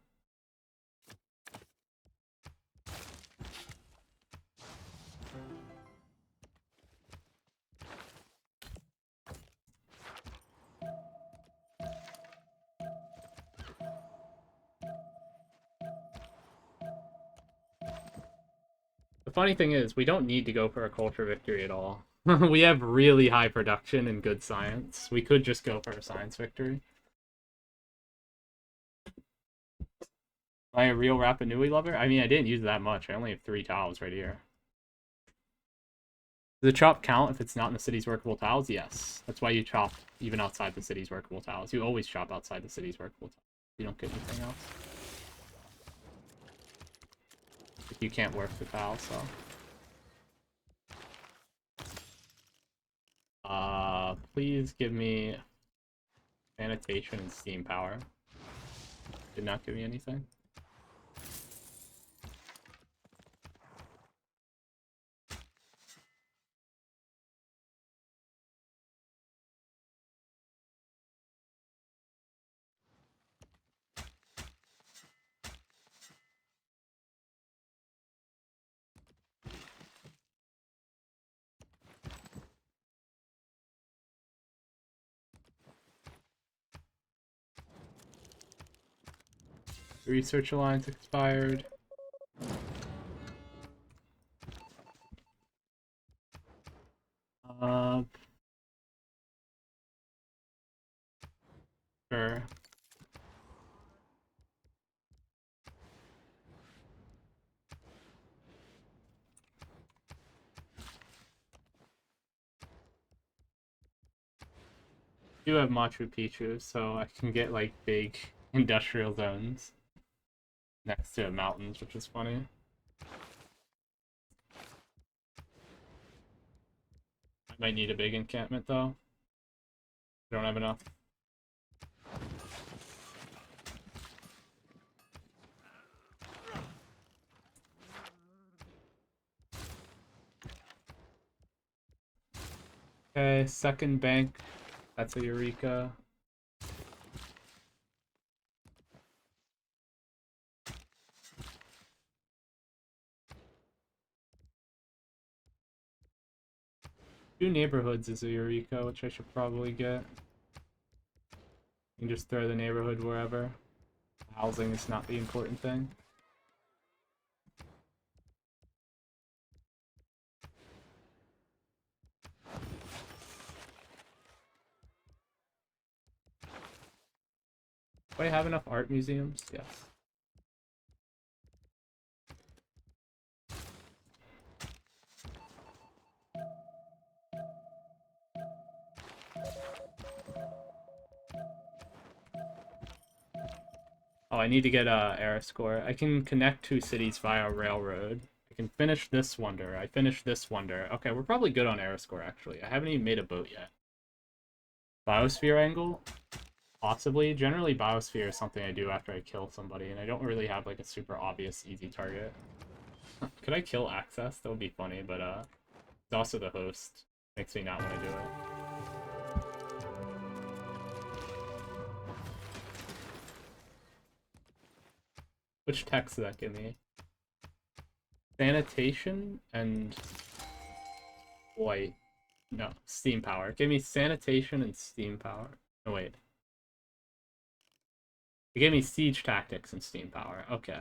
The funny thing is, we don't need to go for a culture victory at all. We have really high production and good science. We could just go for a science victory. Am I a real Rapa Nui lover? I mean, I didn't use that much. I only have 3 tiles right here. Does the chop count if it's not in the city's workable tiles? Yes. That's why you chop even outside the city's workable tiles. You always chop outside the city's workable tiles. You don't get anything else. If you can't work the tile, so. Please give me sanitation and steam power. Did not give me anything. Research Alliance expired. Sure. I do have Machu Picchu, so I can get like big industrial zones next to mountains, which is funny. I might need a big encampment though. I don't have enough. Okay, second bank. That's a Eureka. Two neighborhoods is a Eureka, which I should probably get. You can just throw the neighborhood wherever. Housing is not the important thing. Do I have enough art museums? Yes. Oh, I need to get a era score. I can connect two cities via railroad. I can finish this wonder. I finished this wonder. Okay, we're probably good on era score, actually. I haven't even made a boat yet. Biosphere angle? Possibly. Generally, biosphere is something I do after I kill somebody, and I don't really have, like, a super obvious, easy target. Could I kill access? That would be funny, but, it's also the host. Makes me not want to do it. Which text did that give me? Sanitation and white. No, steam power. Give me sanitation and steam power. Oh wait. It gave me siege tactics and steam power. Okay.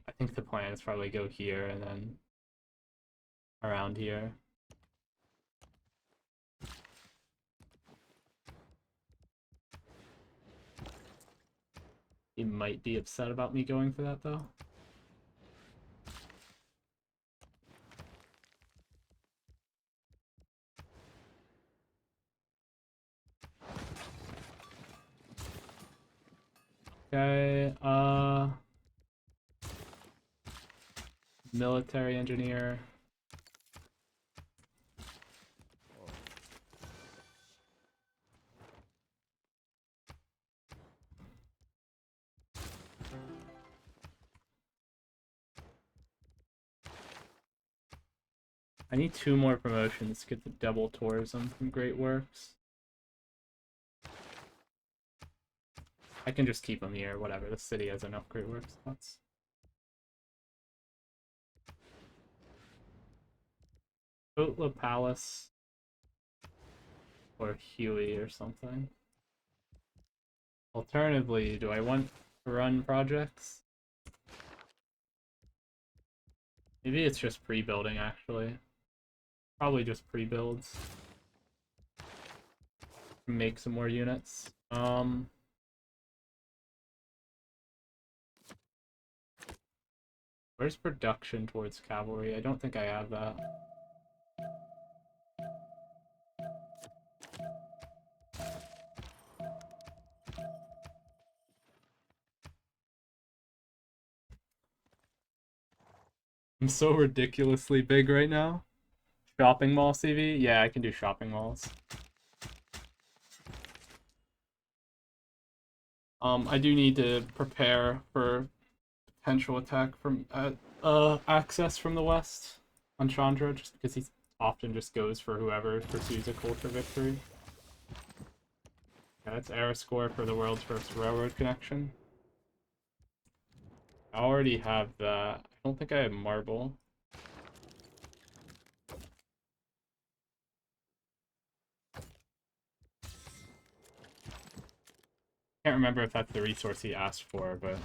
I think the plan is probably go here and then around here. He might be upset about me going for that though. Okay, military engineer. I need 2 more promotions to get the double tourism from Great Works. I can just keep them here, whatever. The city has enough Great Works spots. Kotla Palace. Or Huey or something. Alternatively, do I want to run projects? Maybe it's just pre-building, actually. Probably just pre-builds. Make some more units. Where's production towards cavalry? I don't think I have that. I'm so ridiculously big right now. Shopping mall CV? Yeah, I can do shopping malls. I do need to prepare for potential attack from access from the west on Chandra, just because he often just goes for whoever pursues a culture victory. Yeah, that's era score for the world's first railroad connection. I already have that. I don't think I have marble. Can't remember if that's the resource he asked for, but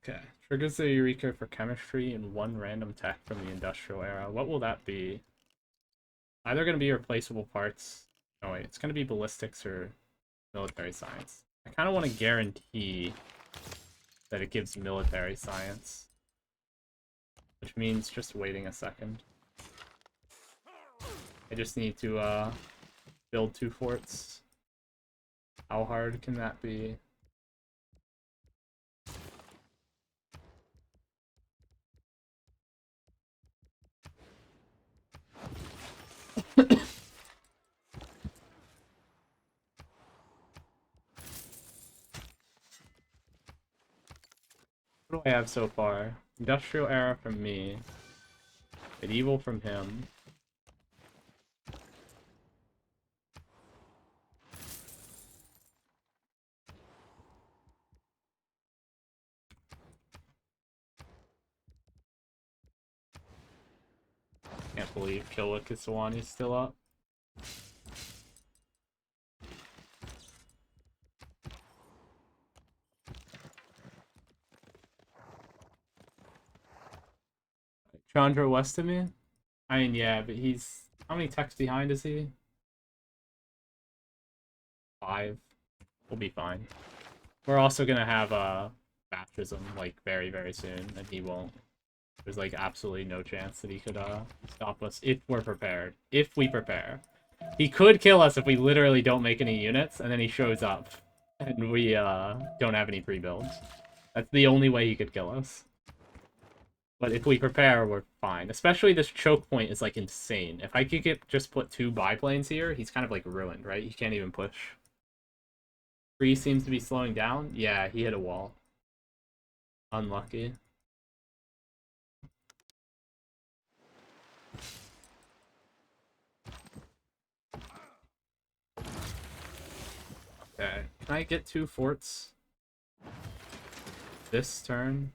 okay. Triggers the Eureka for chemistry and 1 random tech from the industrial era. What will that be? Either going to be replaceable parts. No, wait. It's going to be ballistics or military science. I kind of want to guarantee that it gives military science. Which means just waiting a second. I just need to build 2 forts. How hard can that be? What do I have so far? Industrial era from me. Medieval from him. Can't believe Killa Kisawani's still up. Chandra west of me? I mean, yeah, but he's... How many techs behind is he? 5. We'll be fine. We're also gonna have baptism, like, very, very soon, and he won't. There's, like, absolutely no chance that he could stop us if we're prepared. If we prepare. He could kill us if we literally don't make any units, and then he shows up, and we don't have any pre-builds. That's the only way he could kill us. But if we prepare, we're fine. Especially this choke point is, like, insane. If I could just put 2 biplanes here, he's kind of, like, ruined, right? He can't even push. 3 seems to be slowing down. Yeah, he hit a wall. Unlucky. Okay, can I get 2 forts this turn?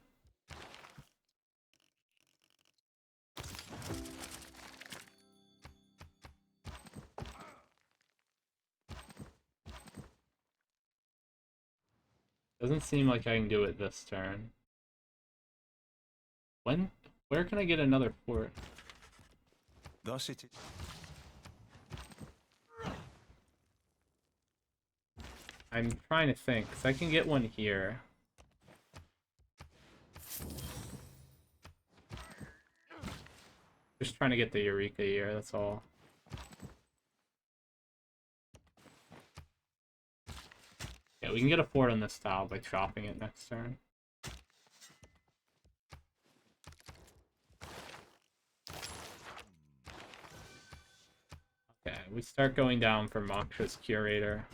Doesn't seem like I can do it this turn. Where can I get another fort? Thus it is. I'm trying to think, because I can get one here. Just trying to get the Eureka here, that's all. Yeah, we can get a fort on this tile by chopping it next turn. Okay, we start going down for Moksha's Curator.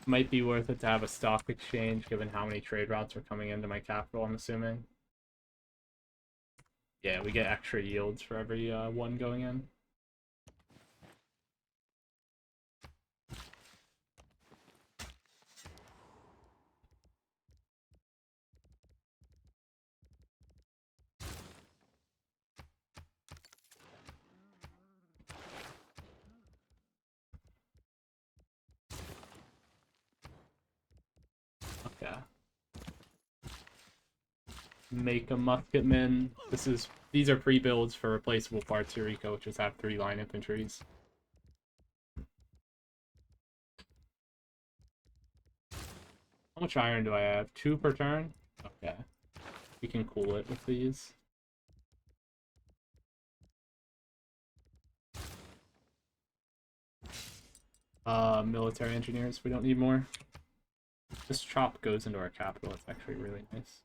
Might be worth it to have a stock exchange, given how many trade routes are coming into my capital, I'm assuming. Yeah, we get extra yields for every one going in. Okay. Make a musketman. These are pre-builds for replaceable parts Eureka, which just have 3 line infantries. How much iron do I have? 2 per turn? Okay. We can cool it with these. Military engineers, we don't need more. This chop goes into our capital, it's actually really nice.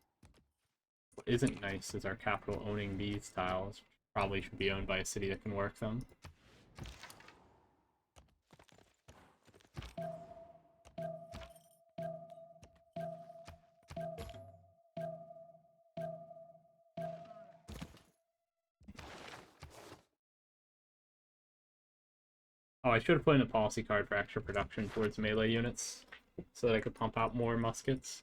What isn't nice is our capital owning these tiles, which probably should be owned by a city that can work them. Oh, I should have put in a policy card for extra production towards melee units, so that I could pump out more muskets.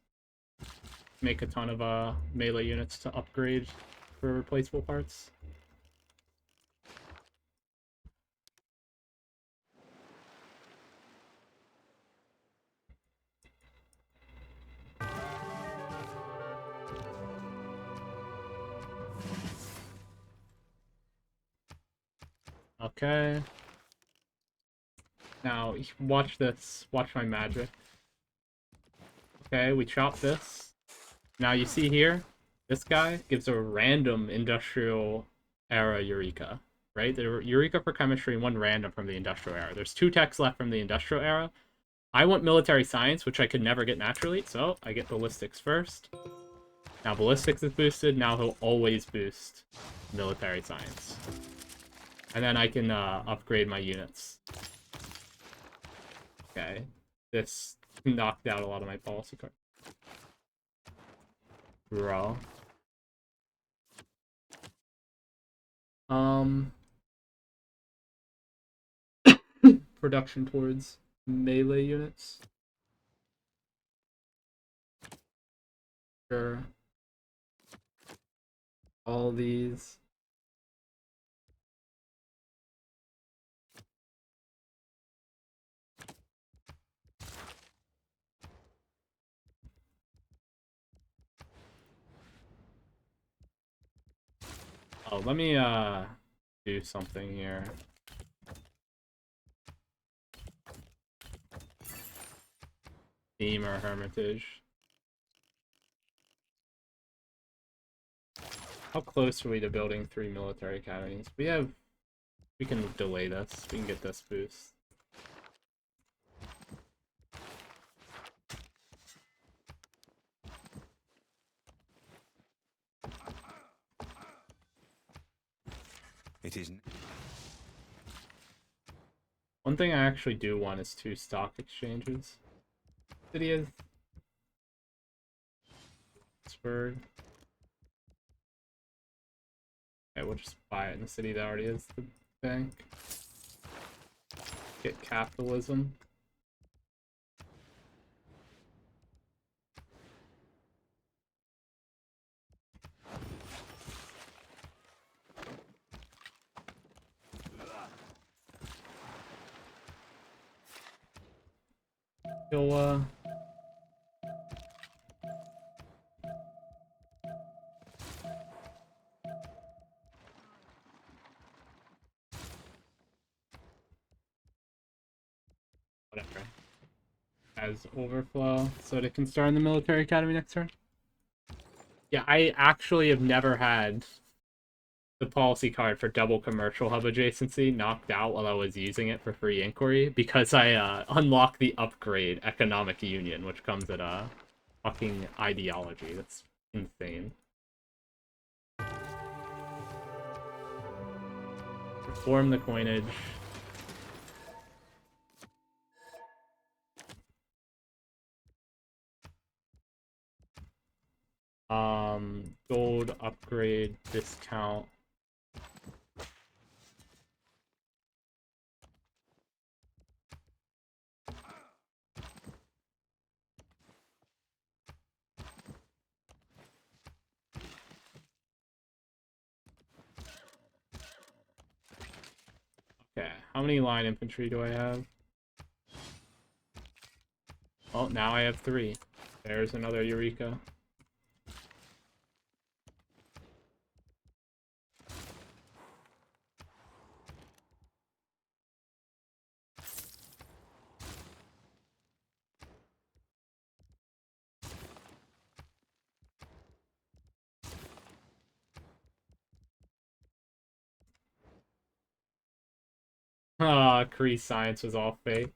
Make a ton of melee units to upgrade for replaceable parts. Okay. Now, watch this. Watch my magic. Okay, we chop this. Now you see here, this guy gives a random industrial era Eureka, right? There were Eureka for chemistry and 1 random from the industrial era. There's 2 techs left from the industrial era. I want military science, which I could never get naturally, so I get ballistics first. Now ballistics is boosted, now he'll always boost military science. And then I can upgrade my units. Okay. This knocked out a lot of my policy cards. Bro. Production towards melee units. Sure. All these. Oh, let me do something here. Theme or Hermitage. How close are we to building 3 military academies? We can delay this. We can get this boost. It isn't. One thing I actually do want is 2 stock exchanges. City is Pittsburgh. Okay, we'll just buy it in the city that already is the bank. Get capitalism. Iowa. Whatever. As overflow, so they can start in the military academy next turn. Yeah, I actually have never had the policy card for double commercial hub adjacency knocked out while I was using it for free inquiry because I unlocked the upgrade economic union, which comes at a fucking ideology. That's insane. Reform the coinage. Gold upgrade discount. Okay, how many line infantry do I have? Oh, now I have 3. There's another Eureka. Ah, Cree science was all fake.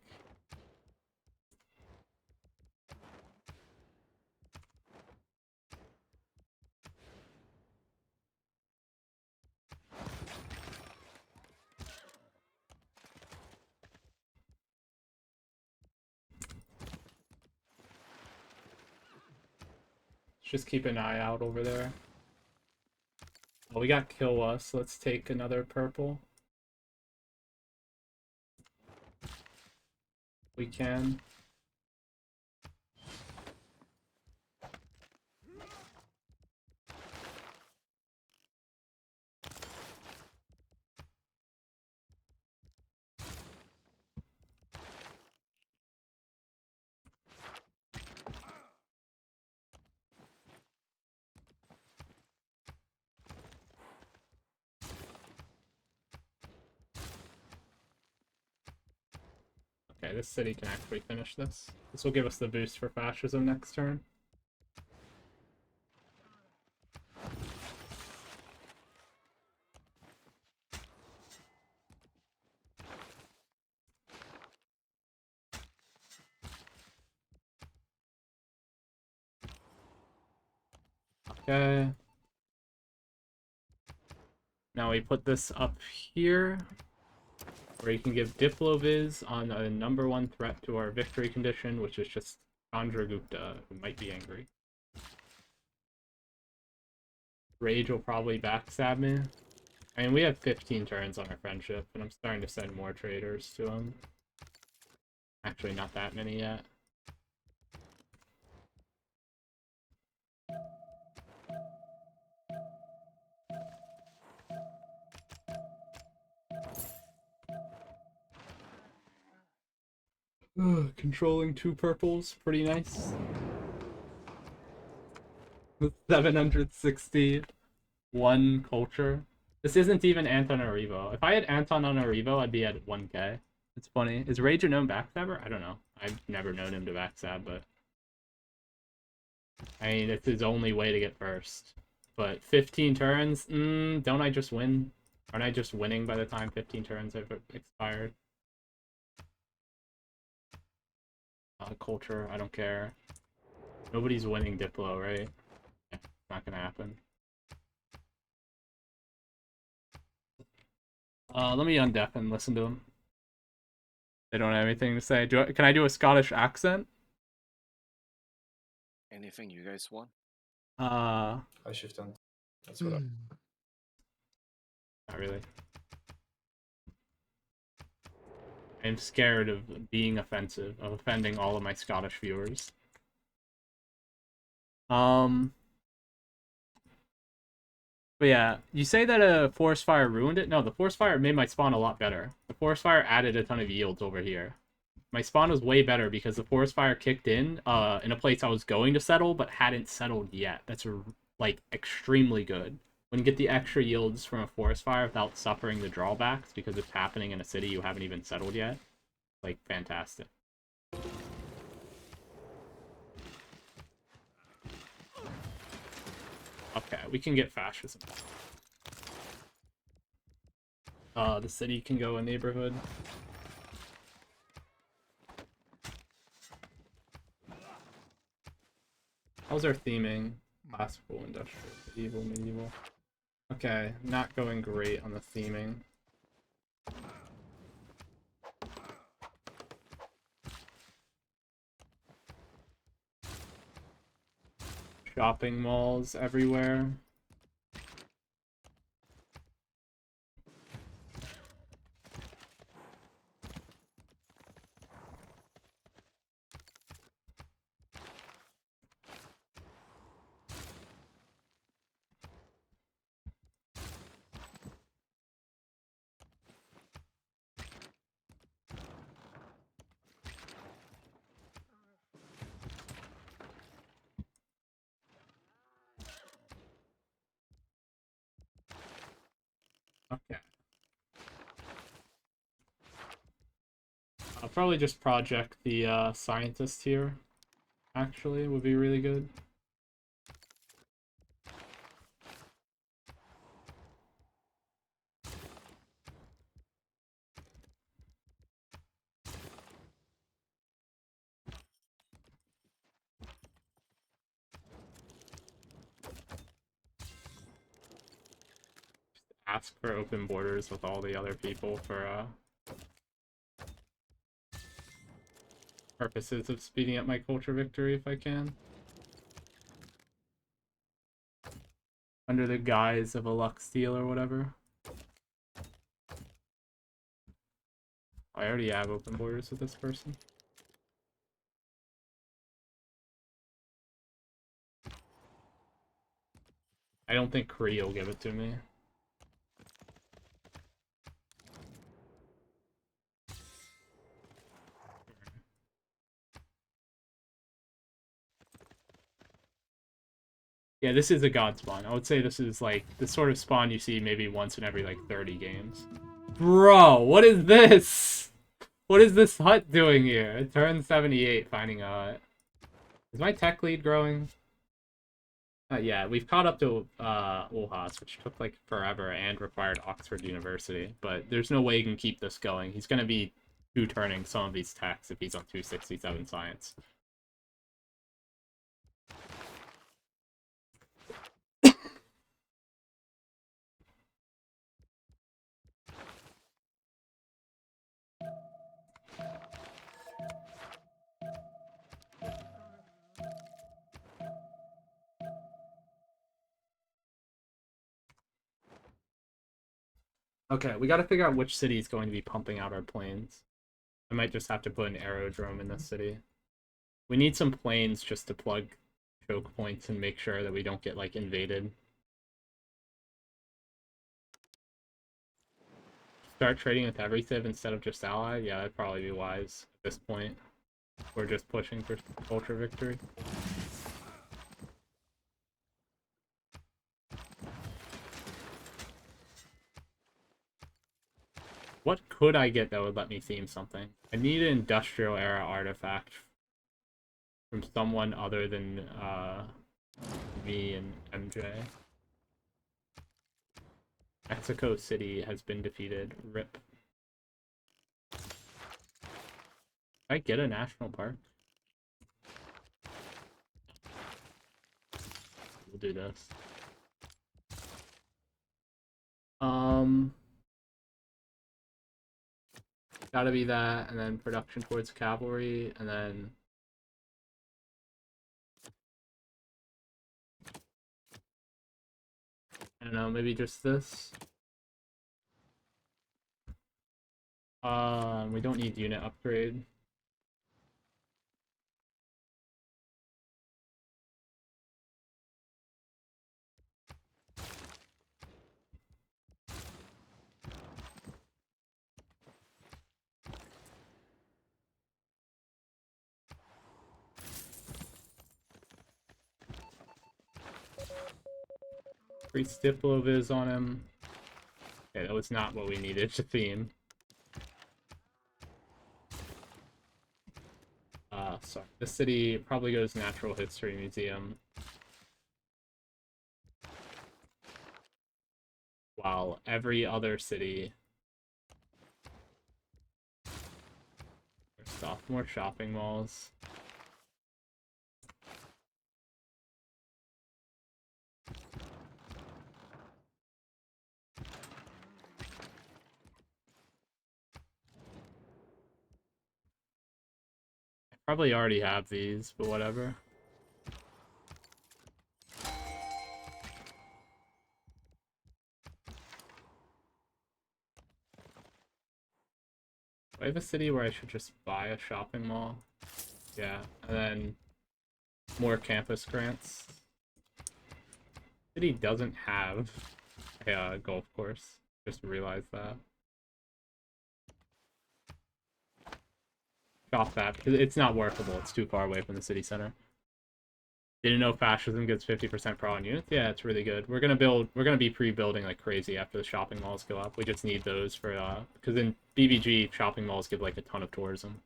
Just keep an eye out over there. Oh, we got kill us. Let's take another purple. We can. Okay, this city can actually finish this. This will give us the boost for fascism next turn. Okay. Now we put this up here, where you can give Diploviz on a #1 threat to our victory condition, which is just Chandragupta, who might be angry. Rage will probably backstab me. I mean, we have 15 turns on our friendship, and I'm starting to send more traders to him. Actually, not that many yet. Controlling 2 purples, pretty nice. 761 culture. This isn't even Antananarivo. If I had Antananarivo, I'd be at 1k. It's funny. Is Rage a known backstabber? I don't know. I've never known him to backstab, but... I mean, it's his only way to get first. But 15 turns? Don't I just win? Aren't I just winning by the time 15 turns have expired? Culture, I don't care. Nobody's winning Diplo, right? Yeah, not gonna happen. Let me undeaf and listen to them. They don't have anything to say. Can I do a Scottish accent? Anything you guys want? I shift on. That's what Not really. I'm scared of being offensive, of offending all of my Scottish viewers. But yeah, you say that a forest fire ruined it? No, the forest fire made my spawn a lot better. The forest fire added a ton of yields over here. My spawn was way better because the forest fire kicked in a place I was going to settle but hadn't settled yet. That's like extremely good. When you get the extra yields from a forest fire without suffering the drawbacks because it's happening in a city you haven't even settled yet, like fantastic. Okay, we can get fascism. The city can go a neighborhood. How's our theming? Classical, industrial, medieval, medieval. Okay, not going great on the theming. Shopping malls everywhere. Okay. I'll probably just project the scientist here. Actually, would be really good. Ask for open borders with all the other people for purposes of speeding up my culture victory if I can. Under the guise of a luck steal or whatever. I already have open borders with this person. I don't think Kree will give it to me. Yeah, this is a god spawn. I would say this is like the sort of spawn you see maybe once in every like 30 games. Bro, what is this? What is this hut doing here? Turn 78 finding a hut. Is my tech lead growing? Yeah, we've caught up to Ulhas, which took like forever and required Oxford University, but there's no way he can keep this going. He's going to be 2-turning some of these techs if he's on 267 science. Okay, we gotta figure out which city is going to be pumping out our planes. I might just have to put an aerodrome in this city. We need some planes just to plug choke points and make sure that we don't get, like, invaded. Start trading with every civ instead of just ally? Yeah, that'd probably be wise at this point. We're just pushing for ultra victory. What could I get that would let me theme something? I need an industrial era artifact from someone other than me and MJ. Mexico City has been defeated. RIP. I get a national park? We'll do this. Gotta be that, and then production towards cavalry, and then I don't know, maybe just this. We don't need unit upgrade. Free Stiploviz on him. Okay, that was not what we needed to theme. Sorry. This city probably goes Natural History Museum. While every other city... More shopping malls. Probably already have these, but whatever. Do I have a city where I should just buy a shopping mall? Yeah, and then more campus grants. City doesn't have a golf course. Just realized that. Off that because it's not workable. It's too far away from the city center. Didn't know fascism gets 50% per on units. Yeah, it's really good. We're gonna be pre-building like crazy after the shopping malls go up. We just need those for because in BBG shopping malls give like a ton of tourism.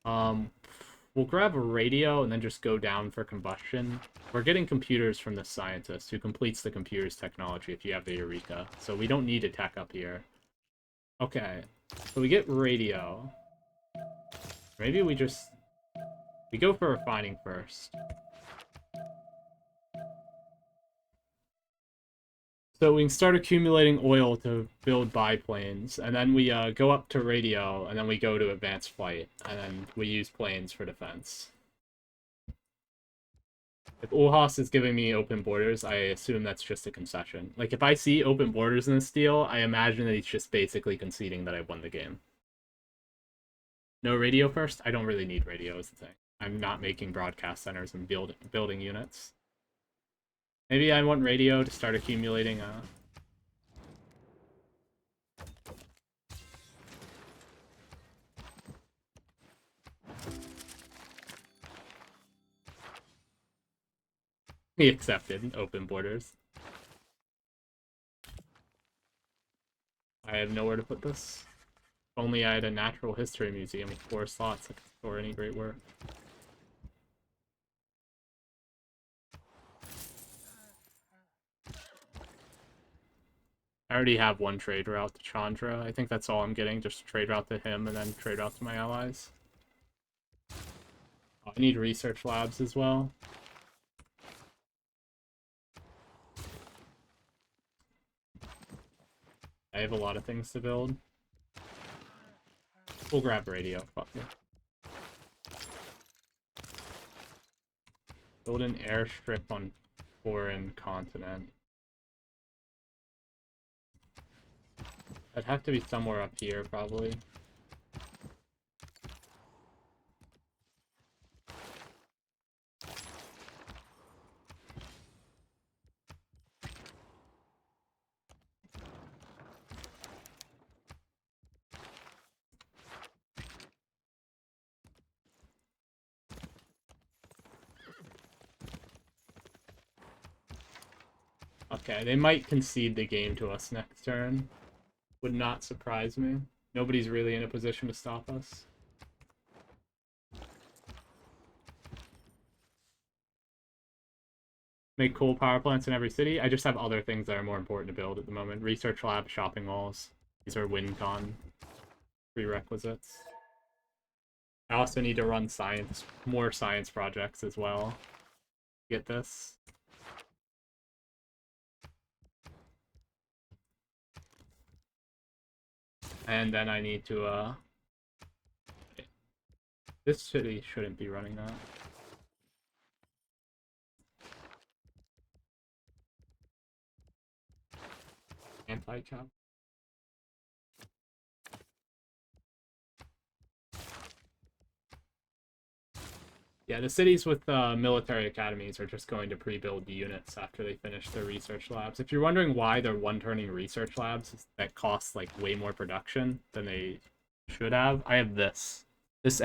We'll grab a radio and then just go down for combustion. We're getting computers from the scientist who completes the computer's technology if you have the Eureka. So we don't need a tech up here. Okay, so we get radio. Maybe we go for refining first. So we can start accumulating oil to build biplanes, and then we go up to radio, and then we go to advanced flight, and then we use planes for defense. If Ulhas is giving me open borders, I assume that's just a concession. Like, if I see open borders in this deal, I imagine that he's just basically conceding that I won the game. No radio first? I don't really need radio is the thing. I'm not making broadcast centers and building units. Maybe I want radio to start accumulating He accepted open borders. I have nowhere to put this. If only I had a natural history museum with 4 slots that could store any great work. I already have one trade route to Chandra. I think that's all I'm getting, just a trade route to him and then trade route to my allies. I need research labs as well. I have a lot of things to build. We'll grab radio, fuck it. Build an airstrip on foreign continent. I'd have to be somewhere up here, probably. Okay, they might concede the game to us next turn. Would not surprise me. Nobody's really in a position to stop us. Make cool power plants in every city. I just have other things that are more important to build at the moment. Research lab, shopping malls. These are WinCon prerequisites. I also need to run more science projects as well. Get this. And then I need to, this city shouldn't be running that. Anti-cap. Yeah, the cities with military academies are just going to pre-build the units after they finish their research labs. If you're wondering why they're one-turning research labs that cost like way more production than they should have, I have this. This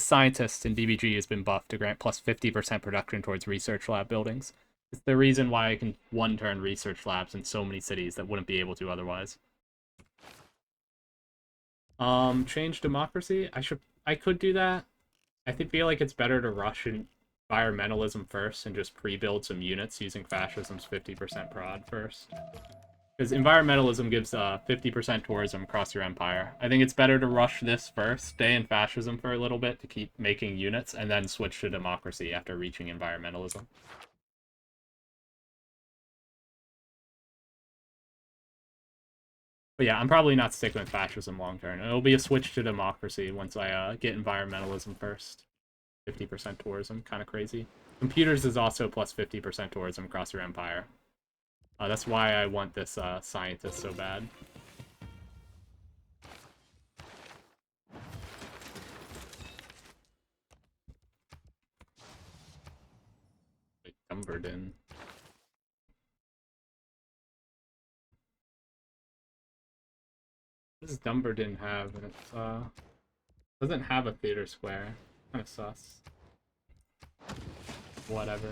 scientist in DBG has been buffed to grant plus 50% production towards research lab buildings. It's the reason why I can one-turn research labs in so many cities that wouldn't be able to otherwise. Change democracy? I could do that. I feel like it's better to rush environmentalism first and just pre-build some units using fascism's 50% prod first. Because environmentalism gives 50% tourism across your empire. I think it's better to rush this first, stay in fascism for a little bit to keep making units, and then switch to democracy after reaching environmentalism. But yeah, I'm probably not sticking with fascism long term. It'll be a switch to democracy once I get environmentalism first. 50% tourism, kind of crazy. Computers is also plus 50% tourism across your empire. That's why I want this scientist so bad. Wait, Dumbarton. What does Dumbarton have? And it doesn't have a theater square. Kind of sus. Whatever.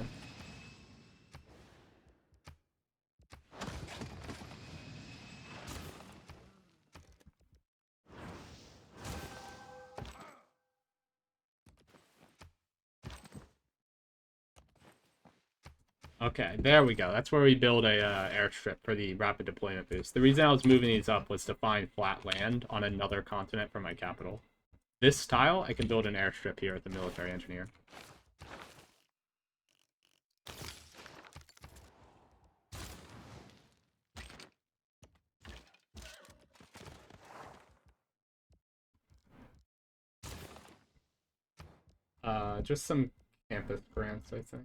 Okay, there we go. That's where we build a airstrip for the rapid deployment boost. The reason I was moving these up was to find flat land on another continent for my capital. This tile, I can build an airstrip here at the military engineer. Just some campus grants, I think.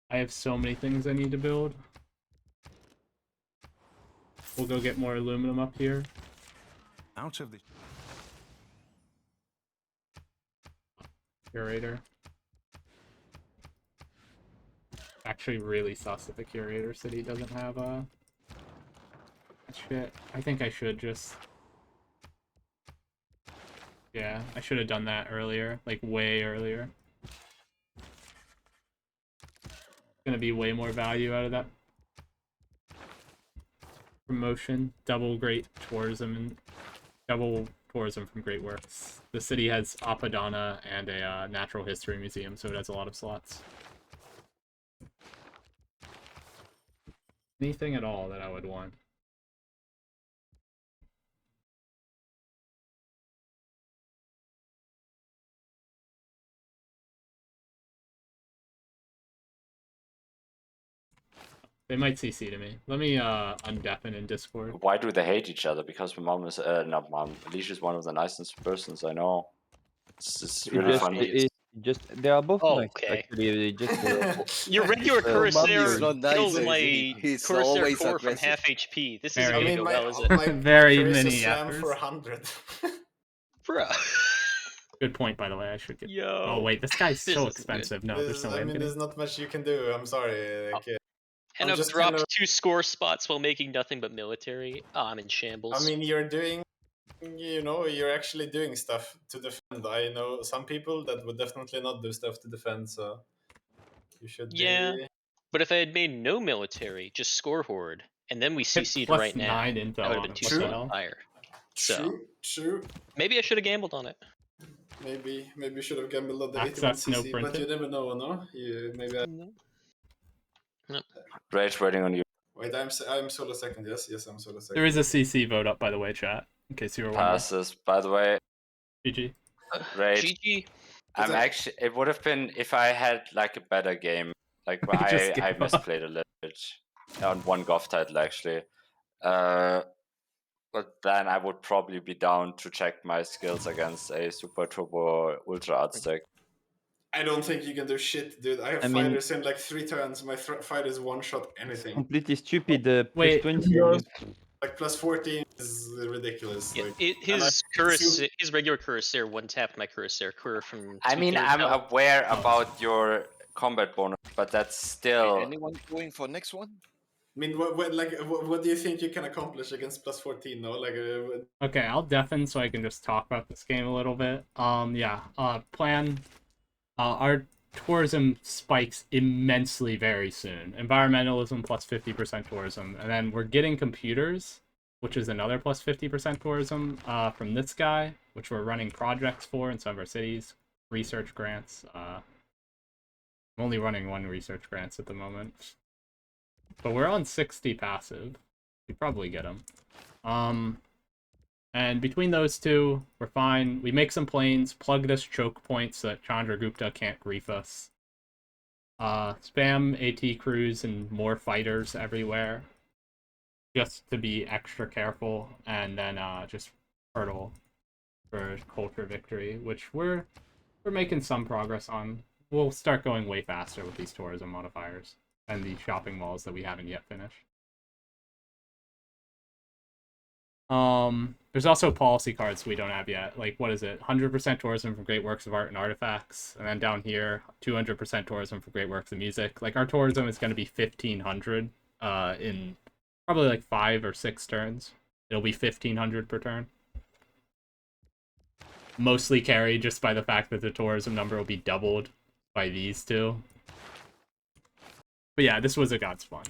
I have so many things I need to build. We'll go get more aluminum up here. Out of the Curator. Actually really sus that the Curator City doesn't have shit. I think I should just... Yeah, I should have done that earlier. Like, way earlier. Gonna be way more value out of that promotion. Double great tourism and double tourism from Great Works. The city has Apadana and a natural history museum, so it has a lot of slots. Anything at all that I would want. They might CC to me. Let me undeafen in Discord. Why do they hate each other? Because my mom is not mom. Alicia is one of the nicest persons I know. It's really funny. They are both nice. Okay. Actually, they just Your regular Mom Cuirassier is not nice, kills is my he? He's Cuirassier always core from aggressive. half HP. This Very- isn't I gonna mean, go my, well, is it? my Very Carissa many slam efforts. for 100. Bruh. Good point, by the way. I should get. Yo. Oh wait, this guy's This so isn't good. expensive. No, there's no way I I'm mean, getting. there's not much you can do. I'm sorry. Like, And I'm I've just dropped kinda- 2 score spots while making nothing but military. Oh, I'm in shambles. I mean, you're doing, you're actually doing stuff to defend. I know some people that would definitely not do stuff to defend, so you should Yeah. be. But if I had made no military, just score horde, and then we CC'd plus right now, 9 intel that would have on been him. 2 What the score hell? higher. So True. maybe I should have gambled on it. Maybe you should have gambled on the Access, 81 no CC, but printing. you never know, no? Maybe. Rage waiting on you. Wait, I'm solo second. Yes, I'm solo second. There is a CC vote up, by the way, chat. In case you were wondering. Passes. By the way, GG. Rage. GG. I'm actually. It would have been if I had like a better game. Like Just I gave up. misplayed a little bit on one golf title actually. But then I would probably be down to check my skills against a super turbo ultra art stack. I don't think you can do shit, dude. I have I mean- fighters in like 3 turns. My fighters one shot anything. completely stupid. Wait, Plus 20. Like plus 14 is ridiculous. Yeah, Like, his regular Cuirassier one tapped my Cuirassier core from. I mean, 2/3 I'm health. aware Oh. about your combat bonus, but that's still. Anyone going for next one? I mean, what do you think you can accomplish against plus 14? No, like, Okay, I'll deafen so I can just talk about this game a little bit. Plan. Our tourism spikes immensely very soon. Environmentalism plus 50% tourism, and then we're getting computers, which is another plus 50% tourism from this guy, which we're running projects for in some of our cities, research grants. I'm only running 1 research grants at the moment, but we're on 60 passive. We probably get them. And between those two, we're fine. We make some planes, plug this choke point so that Chandragupta can't grief us. Spam AT crews and more fighters everywhere, just to be extra careful, and then just hurdle for culture victory, which we're making some progress on. We'll start going way faster with these tourism modifiers and the shopping malls that we haven't yet finished. There's also policy cards we don't have yet. Like, what is it? 100% tourism from great works of art and artifacts. And then down here, 200% tourism for great works of music. Like, our tourism is going to be 1,500 in probably like 5 or 6 turns. It'll be 1,500 per turn. Mostly carried just by the fact that the tourism number will be doubled by these two. But yeah, this was a god spawn.